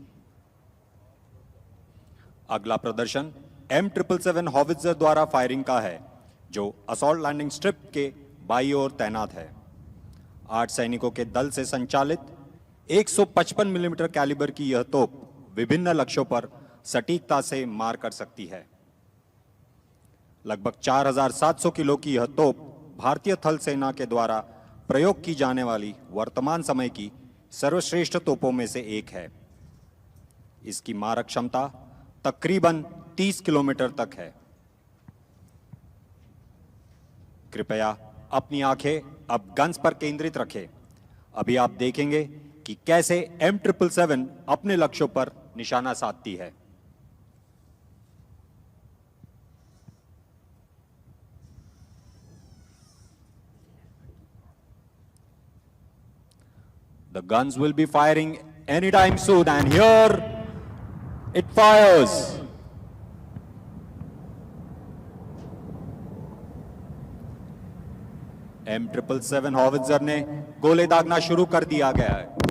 अगला प्रदर्शन M777 howitzer द्वारा firing का है, जो assault landing strip के बाईं ओर तैनात है। 8 सैनिकों के दल से संचालित 155 मिलीमीटर कैलिबर की यह तोप विभिन्न लक्ष्यों पर सटीकता से मार कर सकती है। लगभग 4700 किलो की यह तोप भारतीय थल सेना के द्वारा प्रयोग की जाने वाली वर्तमान समय की सर्वश्रेष्ठ तोपों में से एक है। इसकी मारक क्षमता तकरीबन 30 किलोमीटर तक है। कृपया अपनी आंखें अब गन्स पर केंद्रित रखें। अभी आप देखेंगे कि कैसे M777 अपने लक्ष्यों पर निशाना साधती है। The guns will be firing anytime soon, and here it fires. M777 howitzer ने गोले दागना शुरू कर दिया गया है।